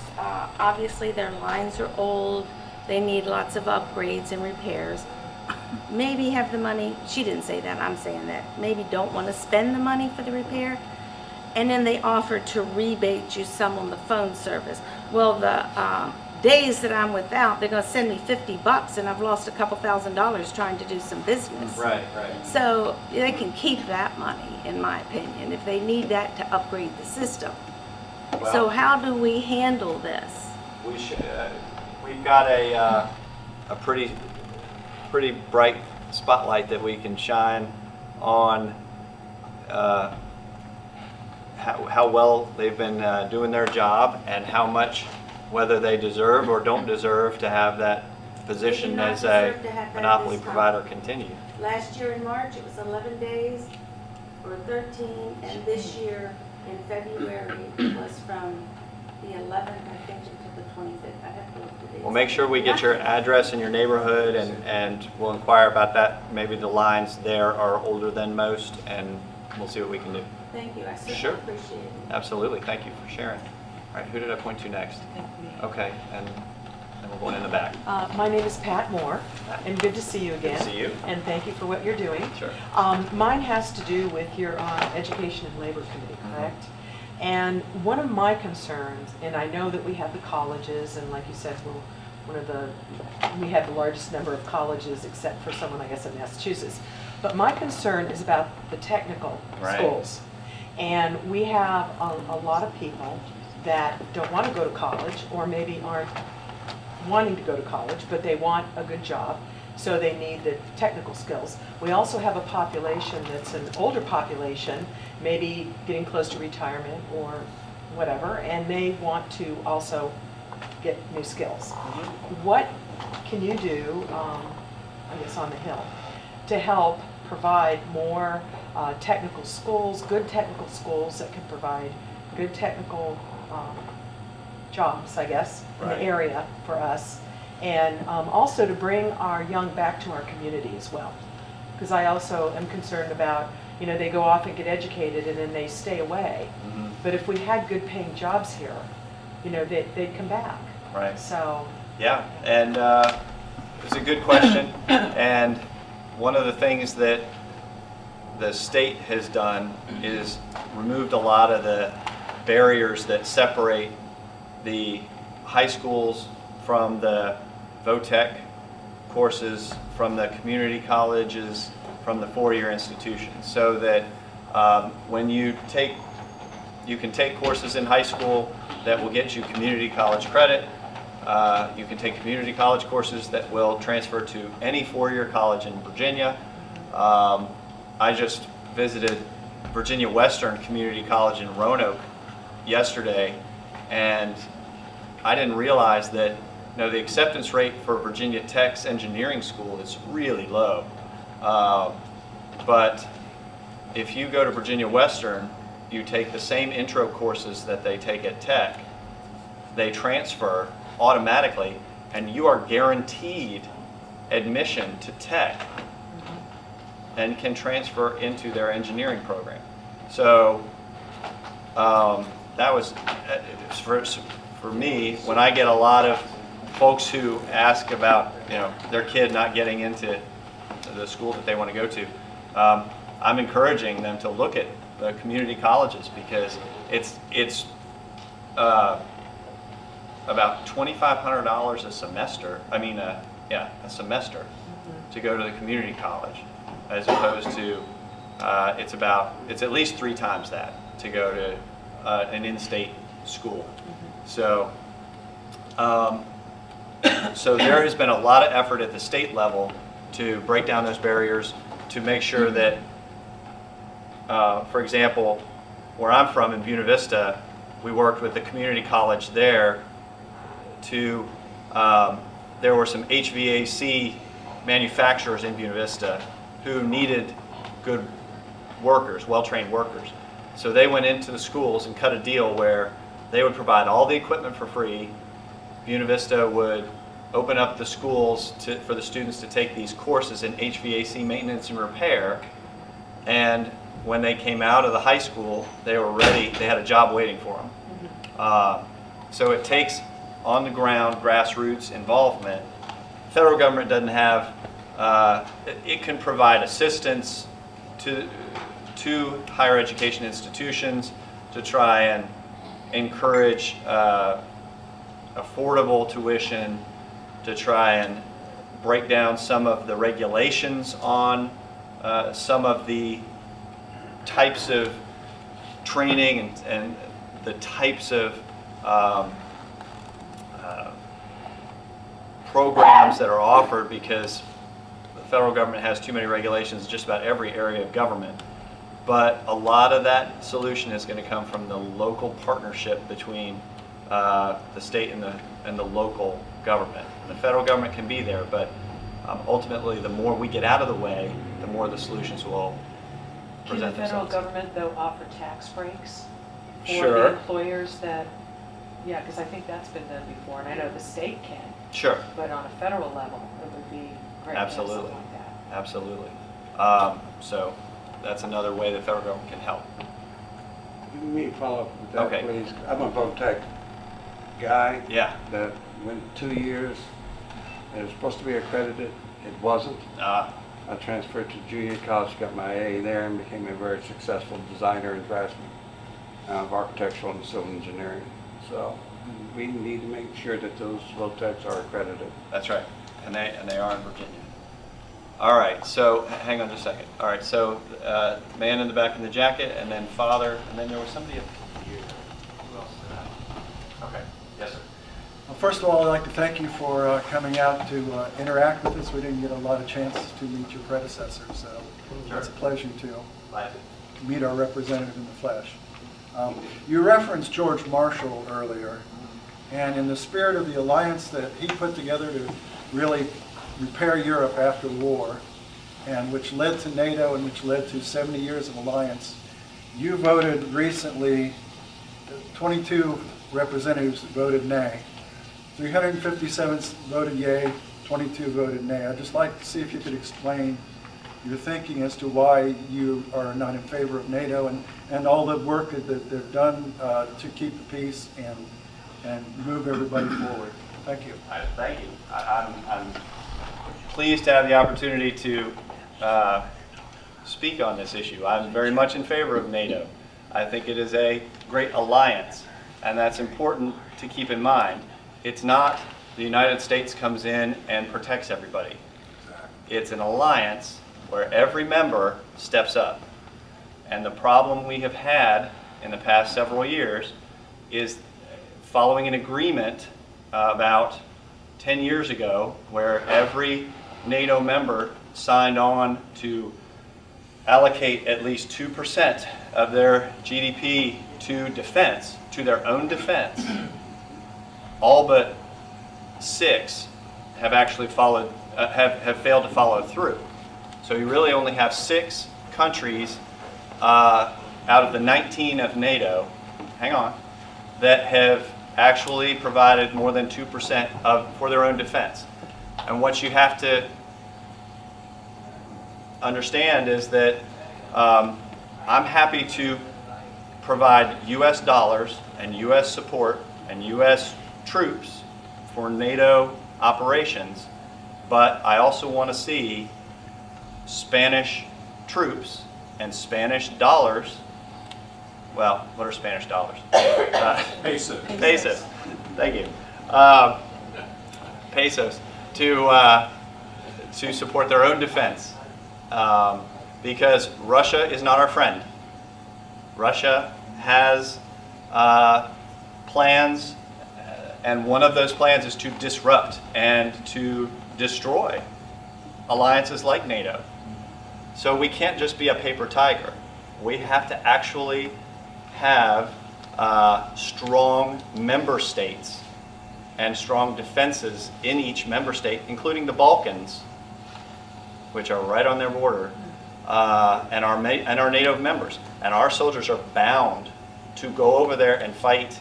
obviously their lines are old, they need lots of upgrades and repairs. Maybe have the money, she didn't say that, I'm saying that, maybe don't want to spend the money for the repair. And then they offered to rebate you some on the phone service. Well, the days that I'm without, they're going to send me $50 and I've lost a couple $1,000s trying to do some business. Right. So they can keep that money, in my opinion, if they need that to upgrade the system. Well, so how do we handle this? We should. We've got a pretty bright spotlight that we can shine on how well they've been doing their job and how much, whether they deserve or don't deserve to have that position as a monopoly provider continue. Last year in March, it was 11 days or 13, and this year in February, it was from the 11th, I think, to the 25th. I have to look at the dates. Well, make sure we get your address and your neighborhood, and we'll inquire about that. Maybe the lines there are older than most, and we'll see what we can do. Thank you. I certainly Sure. appreciate it. Absolutely. Thank you for sharing. All right, who did I point to next? Okay, and we're going in the back. My name is Pat Moore, and good to see you again. Good to see you. And thank you for what you're doing. Sure. Mine has to do with your Education and Labor Committee, correct? And one of my concerns, and I know that we have the colleges, and like you said, we have the largest number of colleges except for someone, I guess, in Massachusetts. But my concern is about the technical schools. And we have a lot of people that don't want to go to college, or maybe aren't wanting to go to college, but they want a good job, so they need the technical skills. We also have a population that's an older population, maybe getting close to retirement or whatever, and they want to also get new skills. What can you do, I guess on the Hill, to help provide more technical schools, good technical schools that can provide good technical jobs, I guess, in the area for us, and also to bring our young back to our community as well. Because I also am concerned about, they go off and get educated and then they stay away. But if we had good paying jobs here, they'd come back. Right. So. Yeah, and it's a good question. And one of the things that the state has done is removed a lot of the barriers that separate the high schools from the VOTEC courses, from the community colleges, from the four-year institutions, so that when you can take courses in high school that will get you community college credit. You can take community college courses that will transfer to any four-year college in Virginia. I just visited Virginia Western Community College in Roanoke yesterday, and I didn't realize that the acceptance rate for Virginia Tech's engineering school is really low. But if you go to Virginia Western, you take the same intro courses that they take at Tech, they transfer automatically, and you are guaranteed admission to Tech and can transfer into their engineering program. So that was, for me, when I get a lot of folks who ask about their kid not getting into the school that they want to go to. I'm encouraging them to look at the community colleges because it's about $2,500 a semester. I mean, a semester to go to the community college, as opposed to it's at least 3 times that to go to an in-state school. So, so there has been a lot of effort at the state level to break down those barriers, to make sure that, for example, where I'm from in Buena Vista, we worked with the community college there to, there were some HVAC manufacturers in Buena Vista who needed good workers, well-trained workers. So they went into the schools and cut a deal where they would provide all the equipment for free. Buena Vista would open up the schools for the students to take these courses in HVAC maintenance and repair. And when they came out of the high school, they were ready, they had a job waiting for them. So it takes on-the-ground grassroots involvement. The federal government doesn't have, it can provide assistance to higher education institutions to try and encourage affordable tuition, to try and break down some of the regulations on some of the types of training and the types of programs that are offered, because the federal government has too many regulations in just about every area of government. But a lot of that solution is going to come from the local partnership between the state and the local government. And the federal government can be there, but ultimately, the more we get out of the way, the more the solutions will present themselves. Can the federal government, though, offer tax breaks for Sure. the employers that, yeah, because I think that's been done before, and I know the state can. Sure. But on a federal level, it would be great to have something Absolutely. like that. Absolutely. So that's another way the federal government can help. Let me follow up with that, Okay. please. I'm a VOTEC guy. Yeah. That went 2 years. It was supposed to be accredited. It wasn't. I transferred to junior college, got my A there, and became a very successful designer and draftsman of architectural and civil engineering. So we need to make sure that those VOTECs are accredited. That's right, and they are in Virginia. All right, so hang on just a second. All right, so man in the back in the jacket, and then father, and then there was somebody up here. Who else did I? Okay, yes, sir. Well, first of all, I'd like to thank you for coming out to interact with us. We didn't get a lot of chances to meet your predecessor, so Sure. it's a pleasure to Glad meet our representative in the flesh. You referenced George Marshall earlier, and in the spirit of the alliance that he put together to really repair Europe after the war, and which led to NATO and which led to 70 years of alliance, you voted recently, 22 representatives voted nay. 357 voted yea, 22 voted nay. I'd just like to see if you could explain your thinking as to why you are not in favor of NATO and all the work that they've done to keep the peace and move everybody forward. Thank you. Thank you. I'm pleased to have the opportunity to speak on this issue. I'm very much in favor of NATO. I think it is a great alliance, and that's important to keep in mind. It's not the United States comes in and protects everybody. It's an alliance where every member steps up. And the problem we have had in the past several years is following an agreement about 10 years ago where every NATO member signed on to allocate at least 2% of their GDP to defense, to their own defense. All but 6 have actually followed, have failed to follow through. So you really only have 6 countries out of the 19 of NATO, hang on, that have actually provided more than 2% for their own defense. And what you have to understand is that I'm happy to provide U.S. dollars and U.S. support and U.S. troops for NATO operations, but I also want to see Spanish troops and Spanish dollars. Well, what are Spanish dollars? Pesos. Pesos. Thank you. Pesos to support their own defense, because Russia is not our friend. Russia has plans, and one of those plans is to disrupt and to destroy alliances like NATO. So we can't just be a paper tiger. We have to actually have strong member states and strong defenses in each member state, including the Balkans, which are right on their border, and our NATO members. And our soldiers are bound to go over there and fight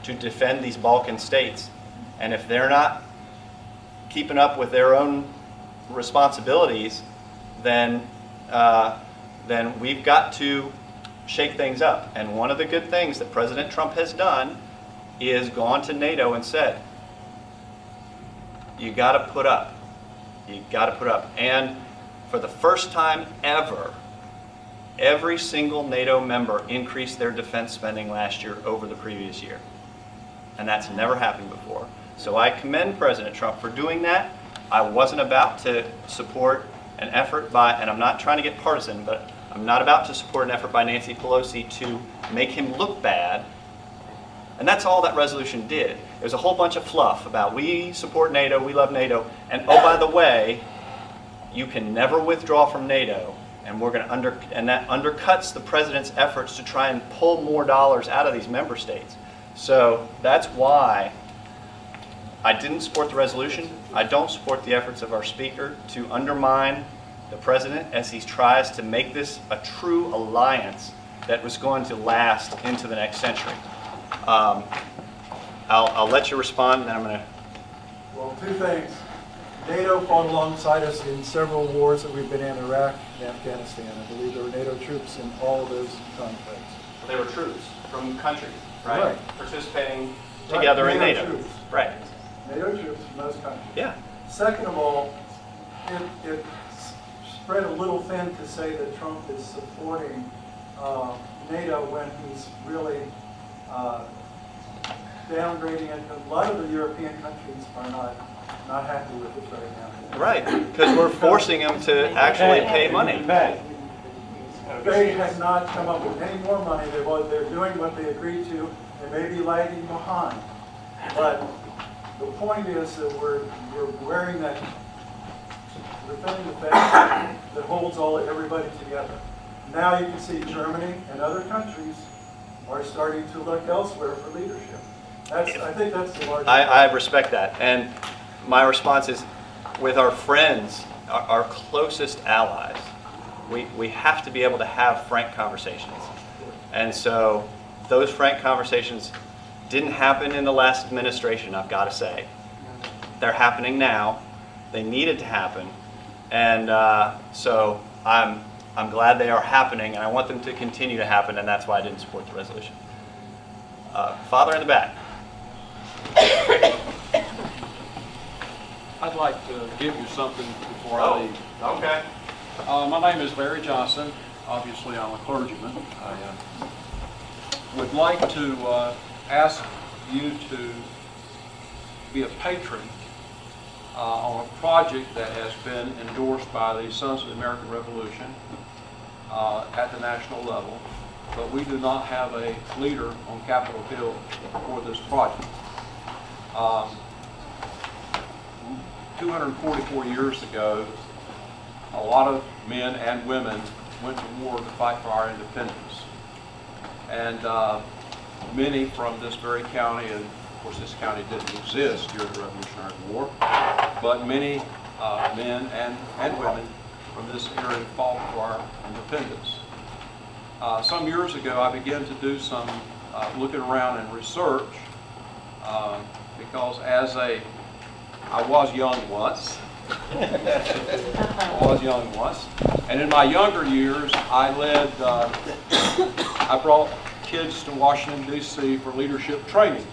to defend these Balkan states. And if they're not keeping up with their own responsibilities, then we've got to shake things up. And one of the good things that President Trump has done is gone to NATO and said, you got to put up. You got to put up. And for the first time ever, every single NATO member increased their defense spending last year over the previous year. And that's never happened before. So I commend President Trump for doing that. I wasn't about to support an effort by, and I'm not trying to get partisan, but I'm not about to support an effort by Nancy Pelosi to make him look bad. And that's all that resolution did. It was a whole bunch of fluff about we support NATO, we love NATO, and oh, by the way, you can never withdraw from NATO, and we're going to and that undercuts the president's efforts to try and pull more dollars out of these member states. So that's why I didn't support the resolution. I don't support the efforts of our speaker to undermine the president as he tries to make this a true alliance that was going to last into the next century. I'll let you respond, and then I'm going to... Well, two things. NATO fought alongside us in several wars that we've been in, Iraq and Afghanistan. I believe there were NATO troops in all of those conflicts. They were troops from countries, right? Right. Participating together Right. in NATO. Troops. Right. NATO troops from those countries. Yeah. Second of all, it spread a little thin to say that Trump is supporting NATO when he's really downgrading it. A lot of the European countries are not happy with it right now. Right, because we're forcing them to actually pay money. They have not come up with any more money. They're doing what they agreed to. They may be lagging behind. But the point is that we're wearing that, we're filling the face that holds everybody together. Now you can see Germany and other countries are starting to look elsewhere for leadership. I think that's the largest. I respect that. And my response is, with our friends, our closest allies, we have to be able to have frank conversations. And so those frank conversations didn't happen in the last administration, I've got to say. They're happening now. They needed to happen. And so I'm glad they are happening, and I want them to continue to happen, and that's why I didn't support the resolution. Father in the back. I'd like to give you something before I leave. Okay. My name is Barry Johnson. Obviously, I'm a clergyman. I would like to ask you to be a patron on a project that has been endorsed by the Sons of the American Revolution at the national level, but we do not have a leader on Capitol Hill for this project. 244 years ago, a lot of men and women went to war to fight for our independence. And many from this very county, and of course this county didn't exist during the Revolutionary War, but many men and women from this area fought for our independence. Some years ago I began to do some looking around and research because I was young once. And in my younger years, I brought kids to Washington, D.C. for leadership training.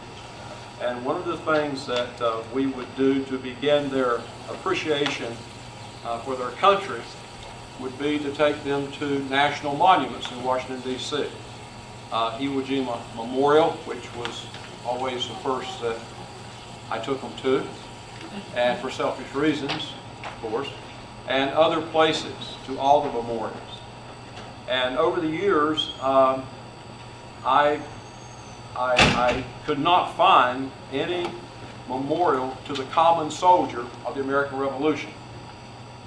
And one of the things that we would do to begin their appreciation for their country would be to take them to national monuments in Washington, D.C. Iwo Jima Memorial, which was always the first that I took them to, and for selfish reasons, of course, and other places, to all the memorials. And over the years, I could not find any memorial to the common soldier of the American Revolution.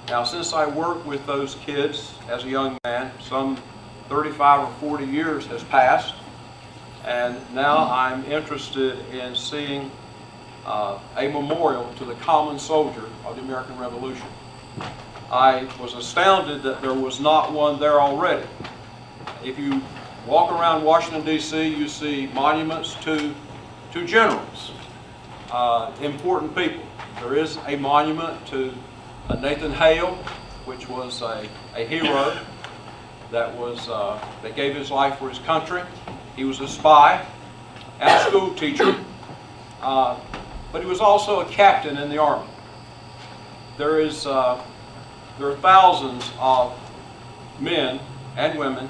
Now, since I worked with those kids as a young man, some 35 or 40 years has passed, and now I'm interested in seeing a memorial to the common soldier of the American Revolution. I was astounded that there was not one there already. If you walk around Washington, D.C., you see monuments to generals, important people. There is a monument to Nathan Hale, which was a hero that gave his life for his country. He was a spy and a school teacher, but he was also a captain in the Army. There are thousands of men and women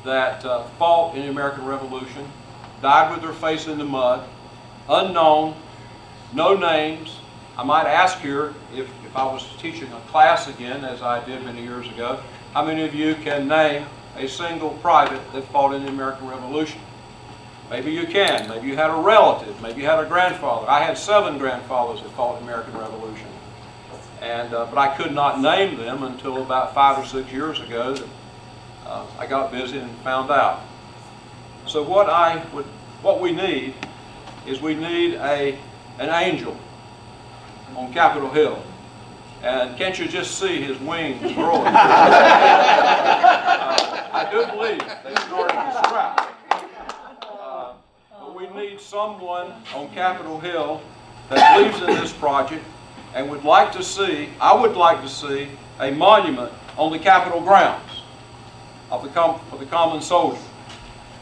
that fought in the American Revolution, died with their face in the mud, unknown, no names. I might ask here, if I was teaching a class again, as I did many years ago, how many of you can name a single private that fought in the American Revolution? Maybe you can. Maybe you had a relative. Maybe you had a grandfather. I had 7 grandfathers that fought in the American Revolution. And, but I could not name them until about 5 or 6 years ago that I got busy and found out. So what we need is we need an angel on Capitol Hill. And can't you just see his wings growing? I do believe they started to sprout. But we need someone on Capitol Hill that believes in this project and would like to see, I would like to see, a monument on the Capitol grounds of the common soldier.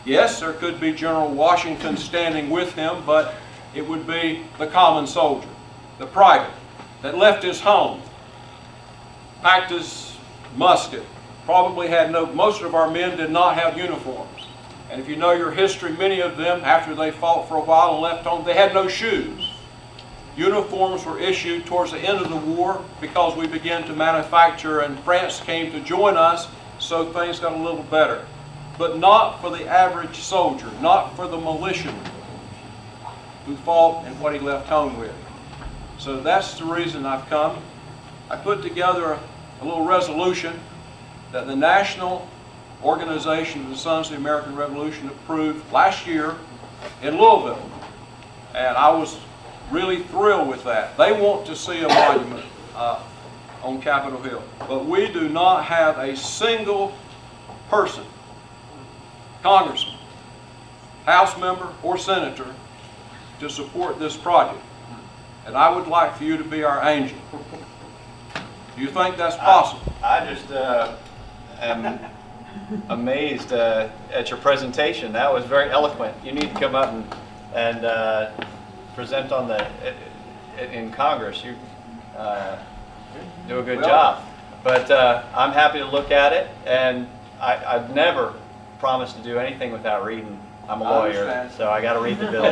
Yes, there could be General Washington standing with him, but it would be the common soldier, the private that left his home, packed his musket, probably had most of our men did not have uniforms. And if you know your history, many of them, after they fought for a while and left home, they had no shoes. Uniforms were issued towards the end of the war because we began to manufacture and France came to join us, so things got a little better. But not for the average soldier, not for the militiaman who fought and what he left home with. So that's the reason I've come. I put together a little resolution that the National Organization of the Sons of the American Revolution approved last year in Louisville. And I was really thrilled with that. They want to see a monument on Capitol Hill. But we do not have a single person, congressman, House member, or senator to support this project. And I would like for you to be our angel. Do you think that's possible? I just am amazed at your presentation. That was very eloquent. You need to come up and present on in Congress. You do a good job. But I'm happy to look at it, and I've never promised to do anything without reading. I'm a lawyer, so I got to read the bill.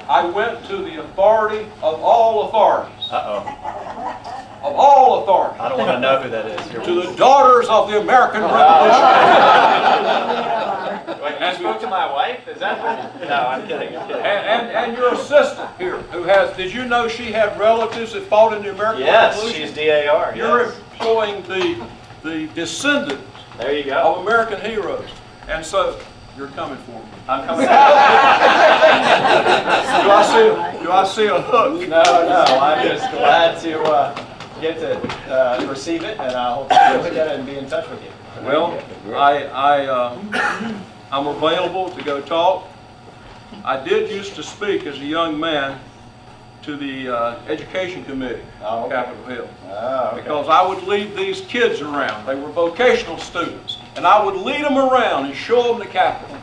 I went to the authority of all authorities. Uh-oh. Of all authorities. I don't want to know who that is. To the daughters of the American Revolution. Wait, you spoke to my wife? Is that what? No, I'm kidding. I'm kidding. And your assistant here, who has, did you know she had relatives that fought in the American Revolution? Yes, she's DAR. You're employing the descendants there you go. of American heroes. And so, you're coming for me. I'm coming. Do I see a hook? No, I'm just glad to get to receive it, and I hope to look at it and be in touch with you. Well, I'm available to go talk. I did used to speak as a young man to the Education Committee on Capitol Hill. Because I would lead these kids around. They were vocational students. And I would lead them around and show them the Capitol.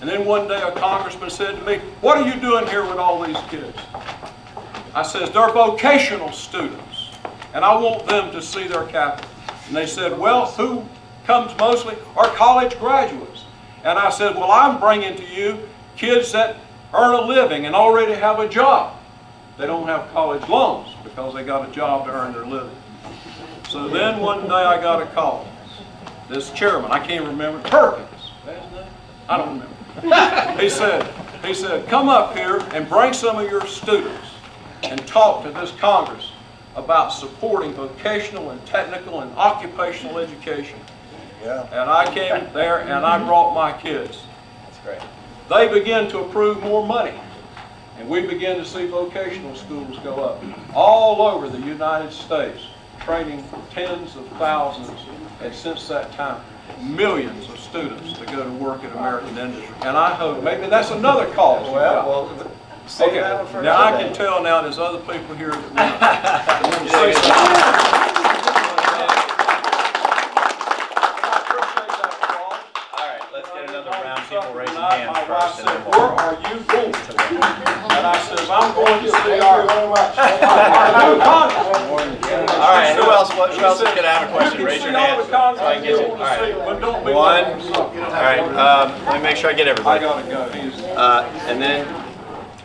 And then one day a congressman said to me, "What are you doing here with all these kids?" I says, "They're vocational students. and I want them to see their capital. And they said, well, who comes mostly? Are college graduates. And I said, well, I'm bringing to you kids that earn a living and already have a job. They don't have college loans because they got a job to earn their living. So then one day I got a call. This chairman, I can't remember, Perkins, that's his name? I don't remember. He said, come up here and bring some of your students and talk to this Congress about supporting vocational and technical and occupational education. Yeah. And I came there and I brought my kids. That's great. They began to approve more money. And we began to see vocational schools go up all over the United States, training tens of thousands, and since that time, millions of students to go to work in American industry. And I hope, maybe that's another cause. Well, say Okay, that one first. now I can tell now there's other people here that want to say something. All right, let's get another round of people raising My hands wife first. said, and then where we'll- are you going? And I said, I'm going to see Thank our you very much. new Congress. All right, who else is going to have a question? Raise your hand so I can get you. All right. But don't be One. late. All right, let me make sure I get I everybody. gotta go. He's. And then,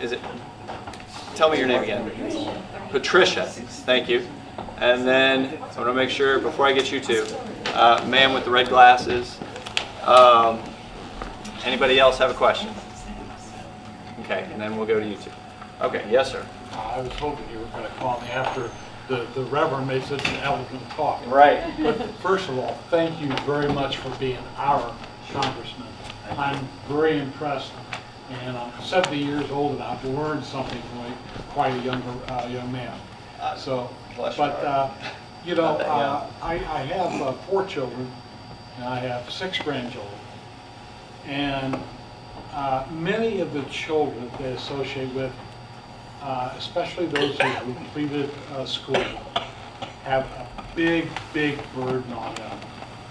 is it, tell me your name again. Patricia, thank you. And then, I want to make sure, before I get you two, man with the red glasses. Anybody else have a question? Okay, and then we'll go to you two. Okay, yes, sir. I was hoping you were going to call me after the Reverend made such an eloquent talk. Right. But first of all, thank you very much for being our congressman. I'm very impressed, and I'm 70 years old, and I've learned something from quite a young man. So, Bless your but heart. you know, Not that young. I have 4 children, and I have 6 grandchildren, and many of the children that they associate with, especially those who have completed school, have a big burden on them,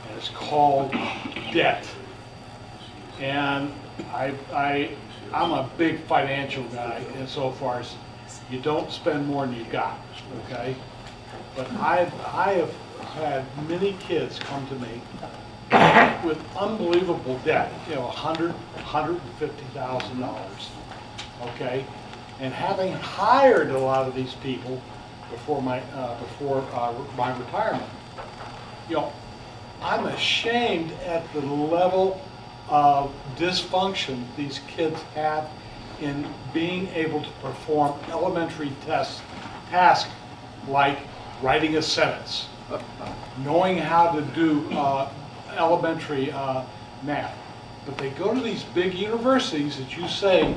and it's called debt. And I'm a big financial guy insofar as you don't spend more than you got, okay? But I have had many kids come to me with unbelievable debt, you know, $150,000, okay? And having hired a lot of these people before my retirement, you know, I'm ashamed at the level of dysfunction these kids have in being able to perform elementary tasks like writing a sentence, knowing how to do elementary math. But they go to these big universities that you say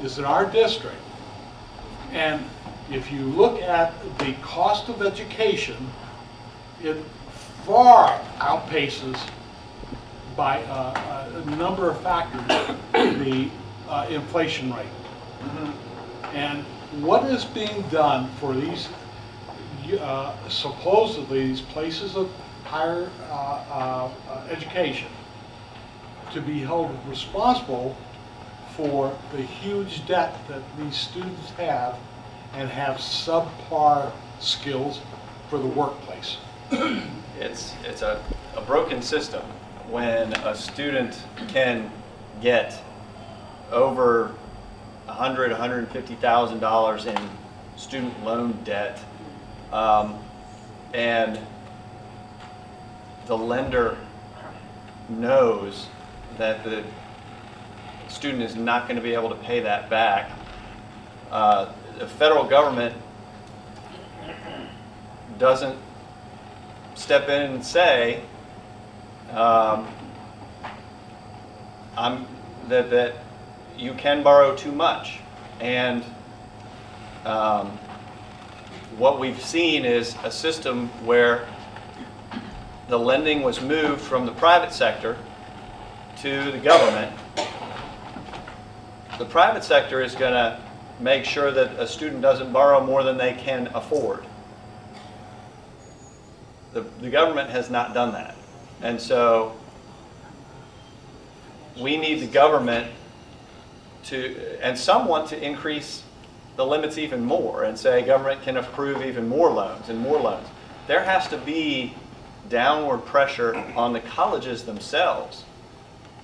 is in our district, and if you look at the cost of education, it far outpaces by a number of factors the inflation rate. And what is being done for these supposedly these places of higher education to be held responsible for the huge debt that these students have and have subpar skills for the workplace? It's a broken system when a student can get over $150,000 in student loan debt, and the lender knows that the student is not going to be able to pay that back. The federal government doesn't step in and say that you can borrow too much. And what we've seen is a system where the lending was moved from the private sector to the government. The private sector is going to make sure that a student doesn't borrow more than they can afford. The government has not done that. And so we need the government to, and some want to increase the limits even more and say government can approve even more loans and more loans. there has to be downward pressure on the colleges themselves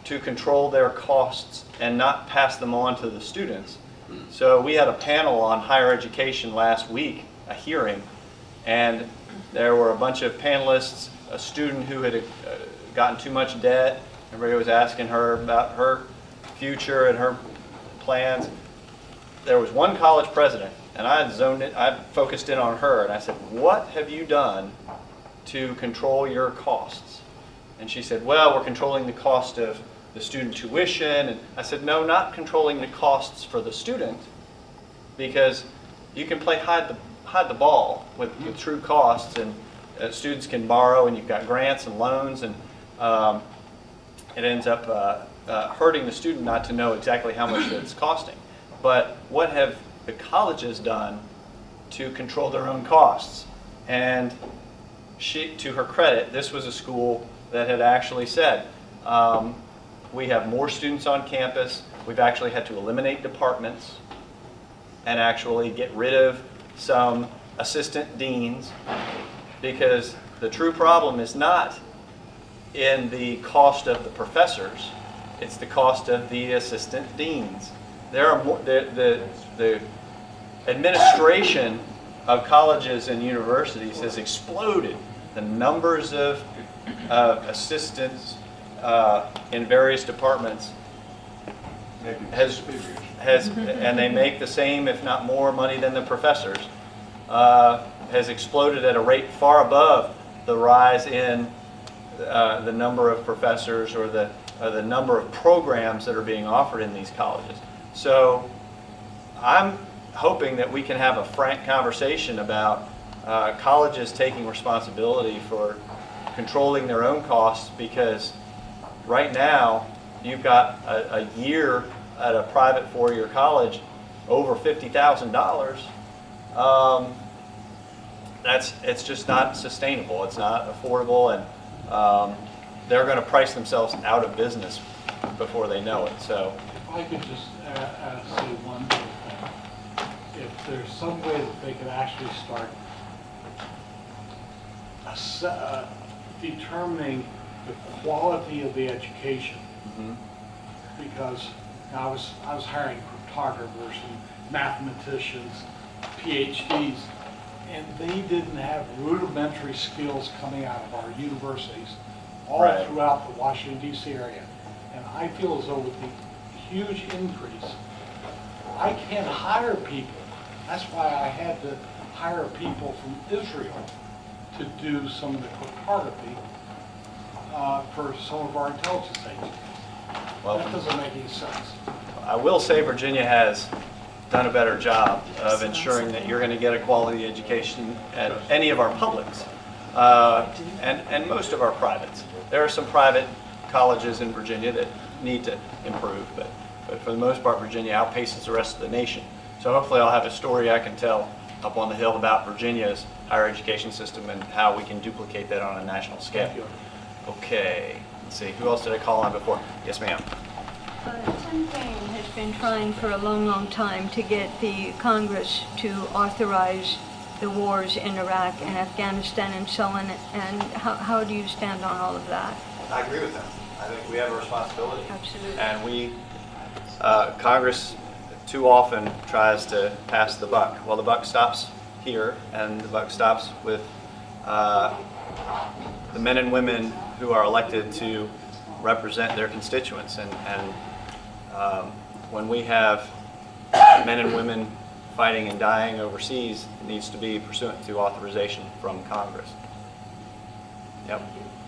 to control their costs and not pass them on to the students. So we had a panel on higher education last week, a hearing, and there were a bunch of panelists, a student who had gotten too much debt. Everybody was asking her about her future and her plans. There was one college president, and I focused in on her, and I said, what have you done to control your costs? And she said, well, we're controlling the cost of the student tuition. And I said, no, not controlling the costs for the student, because you can play hide the ball with true costs, and students can borrow, and you've got grants and loans, and it ends up hurting the student not to know exactly how much it's costing. But what have the colleges done to control their own costs? And she, to her credit, this was a school that had actually said, we have more students on campus. We've actually had to eliminate departments and actually get rid of some assistant deans, because the true problem is not in the cost of the professors, it's the cost of the assistant deans. There are more, the administration of colleges and universities has exploded. The numbers of assistants in various departments has, and they make the same, if not more, money than the professors, has exploded at a rate far above the rise in the number of professors or the number of programs that are being offered in these colleges. So I'm hoping that we can have a frank conversation about colleges taking responsibility for controlling their own costs, because right now you've got a year at a private four-year college over $50,000. It's just not sustainable. It's not affordable, and they're going to price themselves out of business before they know it. So If I could just say one more thing. If there's some way that they could actually start determining the quality of the education, because I was hiring cryptographers and mathematicians, PhDs, and they didn't have rudimentary skills coming out of our universities all Right. throughout the Washington, D.C. area. And I feel as though with the huge increase, I can't hire people. That's why I had to hire people from Israel to do some of the cryptography for some of our intelligence agencies. Well, That doesn't make any sense. I will say Virginia has done a better job of ensuring that you're going to get a quality education at any of our publics and most of our privates. There are some private colleges in Virginia that need to improve, but for the most part, Virginia outpaces the rest of the nation. So hopefully I'll have a story I can tell up on the Hill about Virginia's higher education system and how we can duplicate that on a national scale. Thank you. Okay, let's see, who else did I call on before? Yes, ma'am. Tim Kaine has been trying for a long, long time to get the Congress to authorize the wars in Iraq and Afghanistan and so on, and how do you stand on all of that? I agree with them. I think we have a responsibility. Absolutely. And we, Congress too often tries to pass the buck. Well, the buck stops here, and the buck stops with the men and women who are elected to represent their constituents. And when we have men and women fighting and dying overseas, it needs to be pursuant to authorization from Congress. Yep,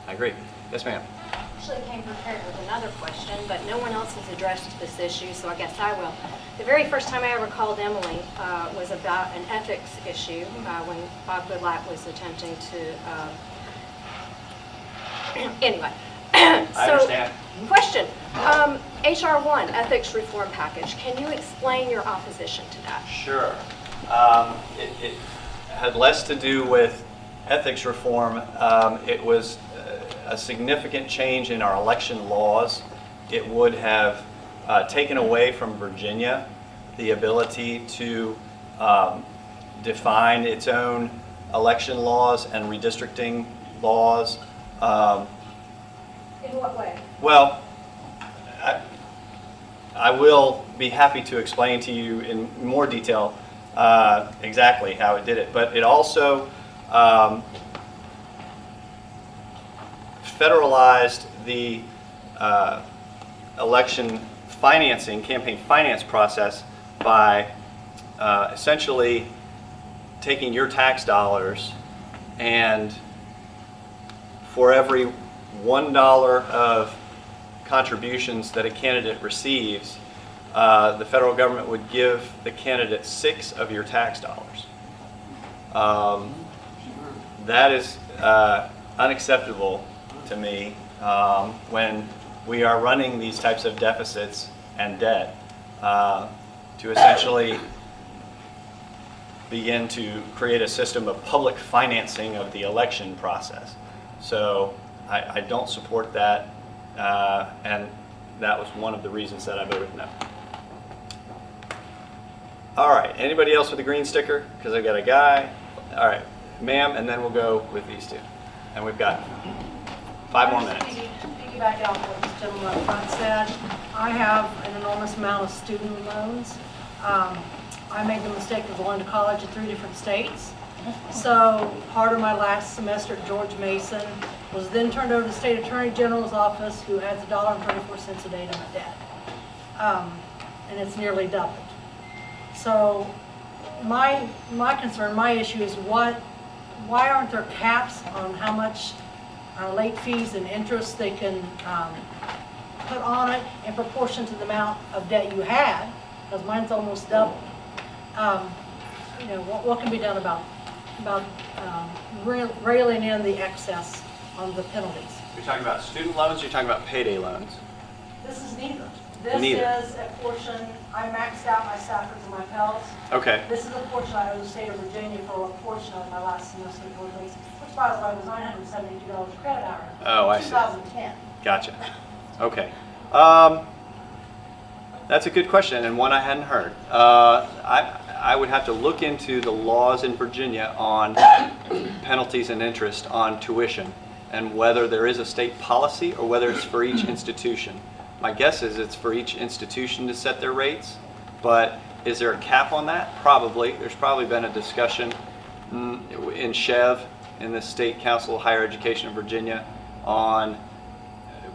I agree. Yes, ma'am. Actually came prepared with another question, but no one else has addressed this issue, so I guess I will. The very first time I ever called Emily was about an ethics issue when Bob Goodlatte was attempting to. Anyway, I understand. Question: HR 1 ethics reform package. Can you explain your opposition to that? Sure. It had less to do with ethics reform. It was a significant change in our election laws. It would have taken away from Virginia the ability to define its own election laws and redistricting laws. In what way? Well, I will be happy to explain to you in more detail exactly how it did it, but it also federalized the election financing, campaign finance process by essentially taking your tax dollars, and for every $1 of contributions that a candidate receives, the federal government would give the candidate 6 of your tax dollars. That is unacceptable to me when we are running these types of deficits and debt to essentially begin to create a system of public financing of the election process. So I don't support that, and that was one of the reasons that I voted no. All right, anybody else with a green sticker? Because I got a guy. All right, ma'am, and then we'll go with these two. And we've got 5 more minutes. Piggyback off what this gentleman up front said, I have an enormous amount of student loans. I made the mistake of going to college in 3 different states. So part of my last semester at George Mason was then turned over to the State Attorney General's office, who has $1.24 a day to my debt. And it's nearly doubled. So my concern, my issue is why aren't there caps on how much late fees and interest they can put on it in proportion to the amount of debt you had? Because mine's almost double. You know, what can be done about railing in the excess on the penalties? You're talking about student loans, or you're talking about payday loans? This is neither. This Neither. is a portion, I maxed out my Staffords and my Pels. Okay. This is a portion I owe the state of Virginia for a portion of my last semester at George Mason, which by the way was $972 credit hour. Oh, I see. 2010. Gotcha. Okay. That's a good question, and one I hadn't heard. I would have to look into the laws in Virginia on penalties and interest on tuition, and whether there is a state policy or whether it's for each institution. My guess is it's for each institution to set their rates, but is there a cap on that? Probably. There's probably been a discussion in SHEV, in the State Council of Higher Education of Virginia, on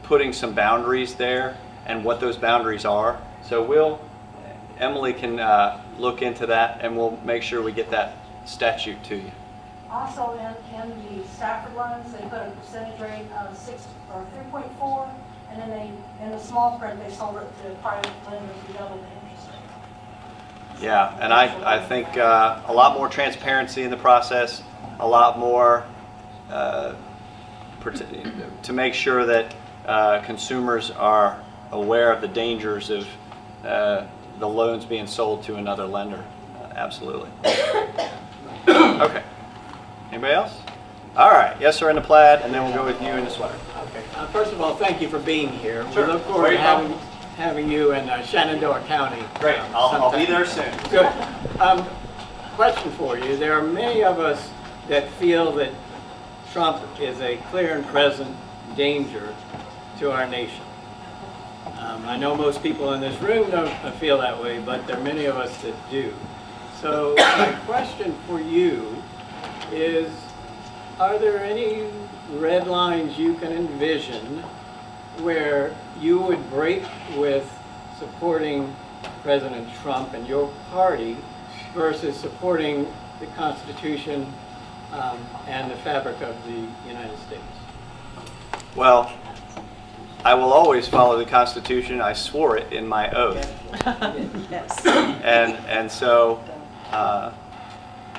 putting some boundaries there and what those boundaries are. So Emily can look into that, and we'll make sure we get that statute to you. Also in the Stafford loans, they put a percentage rate of 6 or 3.4, and then in the small print, they sold it to private lenders who doubled the interest rate. Yeah, and I think a lot more transparency in the process, a lot more to make sure that consumers are aware of the dangers of the loans being sold to another lender. Absolutely. Okay. Anybody else? All right. Yes, sir, in the plaid, and then we'll go with you in the sweater. Okay. First of all, thank you for being here. Sure. We look forward to having you in Shenandoah County. Great. I'll be there soon. Good. Question for you. There are many of us that feel that Trump is a clear and present danger to our nation. I know most people in this room don't feel that way, but there are many of us that do. So my question for you is, are there any red lines you can envision where you would break with supporting President Trump and your party versus supporting the Constitution and the fabric of the United States? Well, I will always follow the Constitution. I swore it in my oath. Yes. And so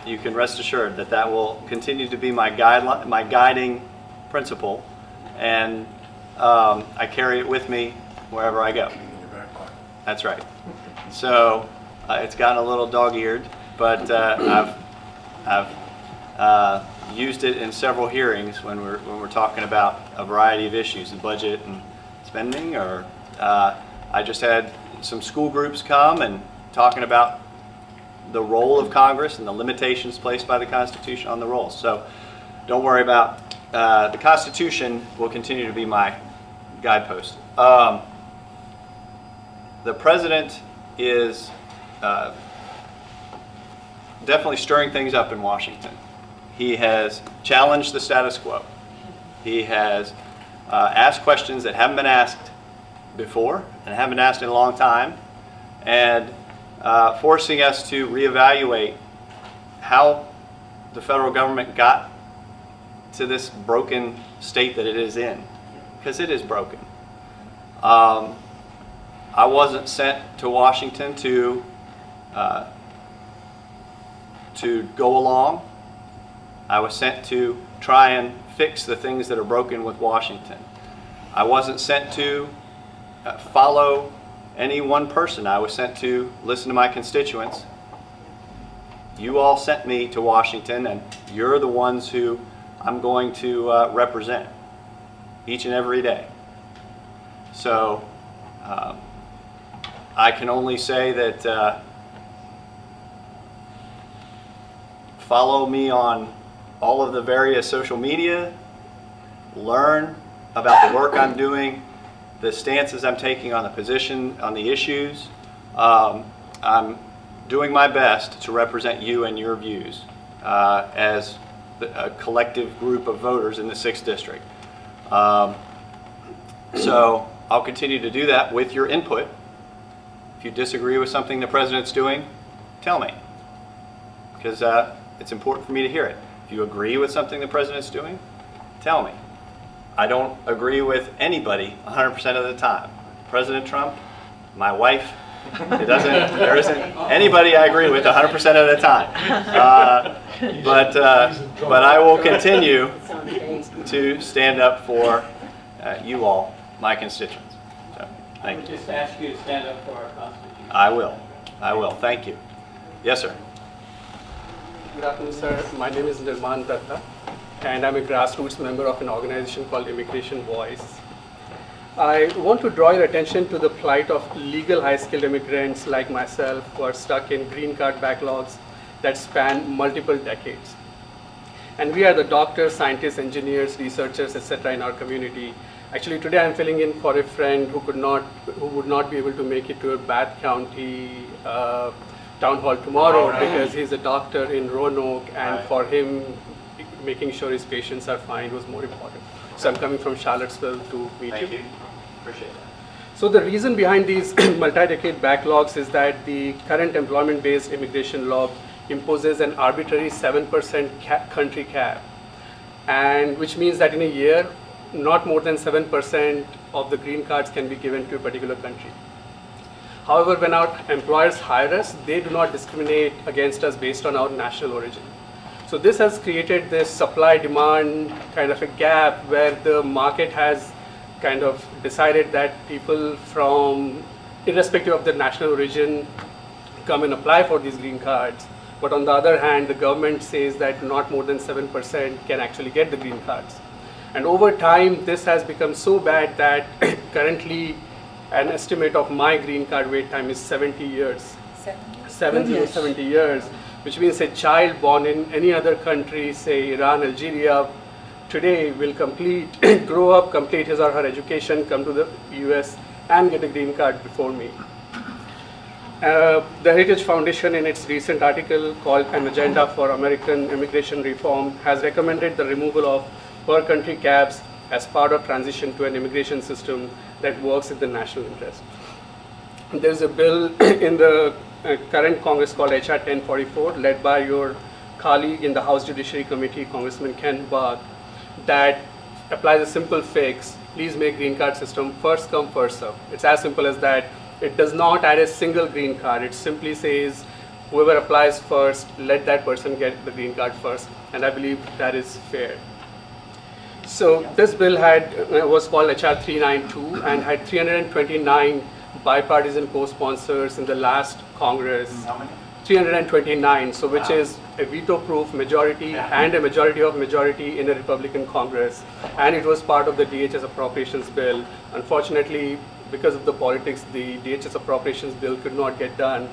you can rest assured that that will continue to be my guideline, my guiding principle, and I carry it with me wherever I go. That's right. So it's gotten a little dog-eared, but I've used it in several hearings when we're talking about a variety of issues, the budget and spending, or I just had some school groups come and talking about the role of Congress and the limitations placed by the Constitution on the roles. So don't worry about the Constitution will continue to be my guidepost. The president is definitely stirring things up in Washington. He has challenged the status quo. He has asked questions that haven't been asked before and haven't been asked in a long time, and forcing us to reevaluate how the federal government got to this broken state that it is in, because it is broken. I wasn't sent to Washington to go along. I was sent to try and fix the things that are broken with Washington. I wasn't sent to follow any one person. I was sent to listen to my constituents. You all sent me to Washington, and you're the ones who I'm going to represent each and every day. So I can only say that follow me on all of the various social media, learn about the work I'm doing, the stances I'm taking on the position, on the issues. I'm doing my best to represent you and your views as a collective group of voters in the 6th District. So I'll continue to do that with your input. If you disagree with something the president's doing, tell me, because it's important for me to hear it. If you agree with something the president's doing, tell me. I don't agree with anybody 100% of the time. President Trump, my wife, there isn't anybody I agree with 100% of the time. But I will continue to stand up for you all, my constituents. So, thank you. Just ask you to stand up for our Constitution. I will. I will. Thank you. Yes, sir. Good afternoon, sir. My name is Nirman Datta, and I'm a grassroots member of an organization called Immigration Voice. I want to draw your attention to the plight of legal high-skilled immigrants like myself who are stuck in green card backlogs that span multiple decades. And we are the doctors, scientists, engineers, researchers, etc. in our community. Actually, today I'm filling in for a friend who would not be able to make it to a Bath County town hall tomorrow because he's a doctor in Roanoke, and for him, making sure his patients are fine was more important. So I'm coming from Charlottesville to meet you. Thank you. Appreciate that. So the reason behind these multi-decade backlogs is that the current employment-based immigration law imposes an arbitrary 7% country cap, and which means that in a year, not more than 7% of the green cards can be given to a particular country. However, when our employers hire us, they do not discriminate against us based on our national origin. So this has created this supply-demand kind of a gap where the market has kind of decided that people from, irrespective of their national origin, come and apply for these green cards. But on the other hand, the government says that not more than 7% can actually get the green cards. And over time, this has become so bad that currently an estimate of my green card wait time is 70 years. 70 years, which means a child born in any other country, say Iran, Algeria, today will grow up, complete his or her education, come to the US and get a green card before me. The Heritage Foundation, in its recent article called An Agenda for American Immigration Reform, has recommended the removal of per country caps as part of transition to an immigration system that works in the national interest. There's a bill in the current Congress called HR 1044, led by your colleague in the House Judiciary Committee, Congressman Ben Cline, that applies a simple fix. Please make green card system first come, first serve. It's as simple as that. It does not add a single green card. It simply says whoever applies first, let that person get the green card first. And I believe that is fair. So this bill was called HR 392 and had 329 bipartisan co-sponsors in the last Congress. How many? 329, so which is a veto-proof majority and a majority of majority in a Republican Congress. And it was part of the DHS appropriations bill. Unfortunately, because of the politics, the DHS appropriations bill could not get done.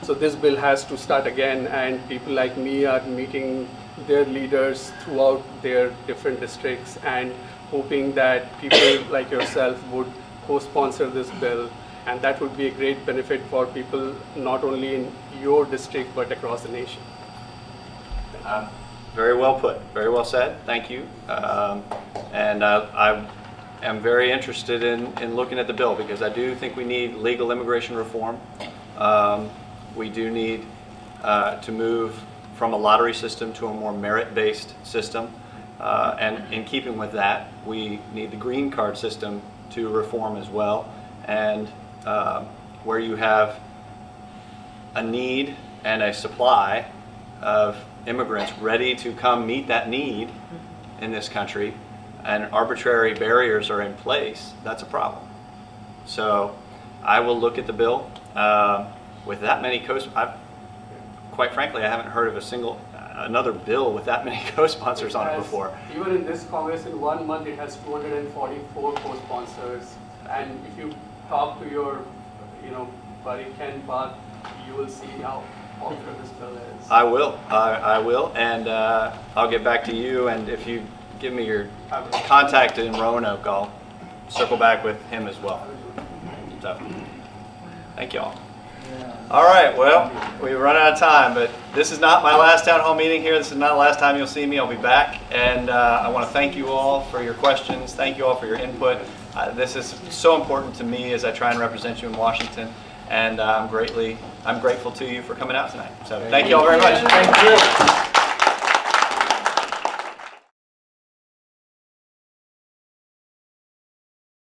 So this bill has to start again, and people like me are meeting their leaders throughout their different districts and hoping that people like yourself would co-sponsor this bill, and that would be a great benefit for people not only in your district but across the nation. Very well put, very well said, thank you. And I am very interested in looking at the bill because I do think we need legal immigration reform. We do need to move from a lottery system to a more merit-based system. And in keeping with that, we need the green card system to reform as well. And where you have a need and a supply of immigrants ready to come meet that need in this country, and arbitrary barriers are in place, that's a problem. So I will look at the bill. With that many quite frankly, I haven't heard of another bill with that many co-sponsors on it before. Even in this Congress, in 1 month, it has 244 co-sponsors. And if you talk to your, buddy Ken Buck, you will see how popular this bill is. I will. I will, and I'll get back to you. And if you give me your contact in Roanoke, I'll circle back with him as well. So, thank you all. All right, well, we've run out of time, but this is not my last town hall meeting here. This is not the last time you'll see me. I'll be back, and I want to thank you all for your questions. Thank you all for your input. This is so important to me as I try and represent you in Washington, and I'm grateful to you for coming out tonight. So thank you all very much. Thank you.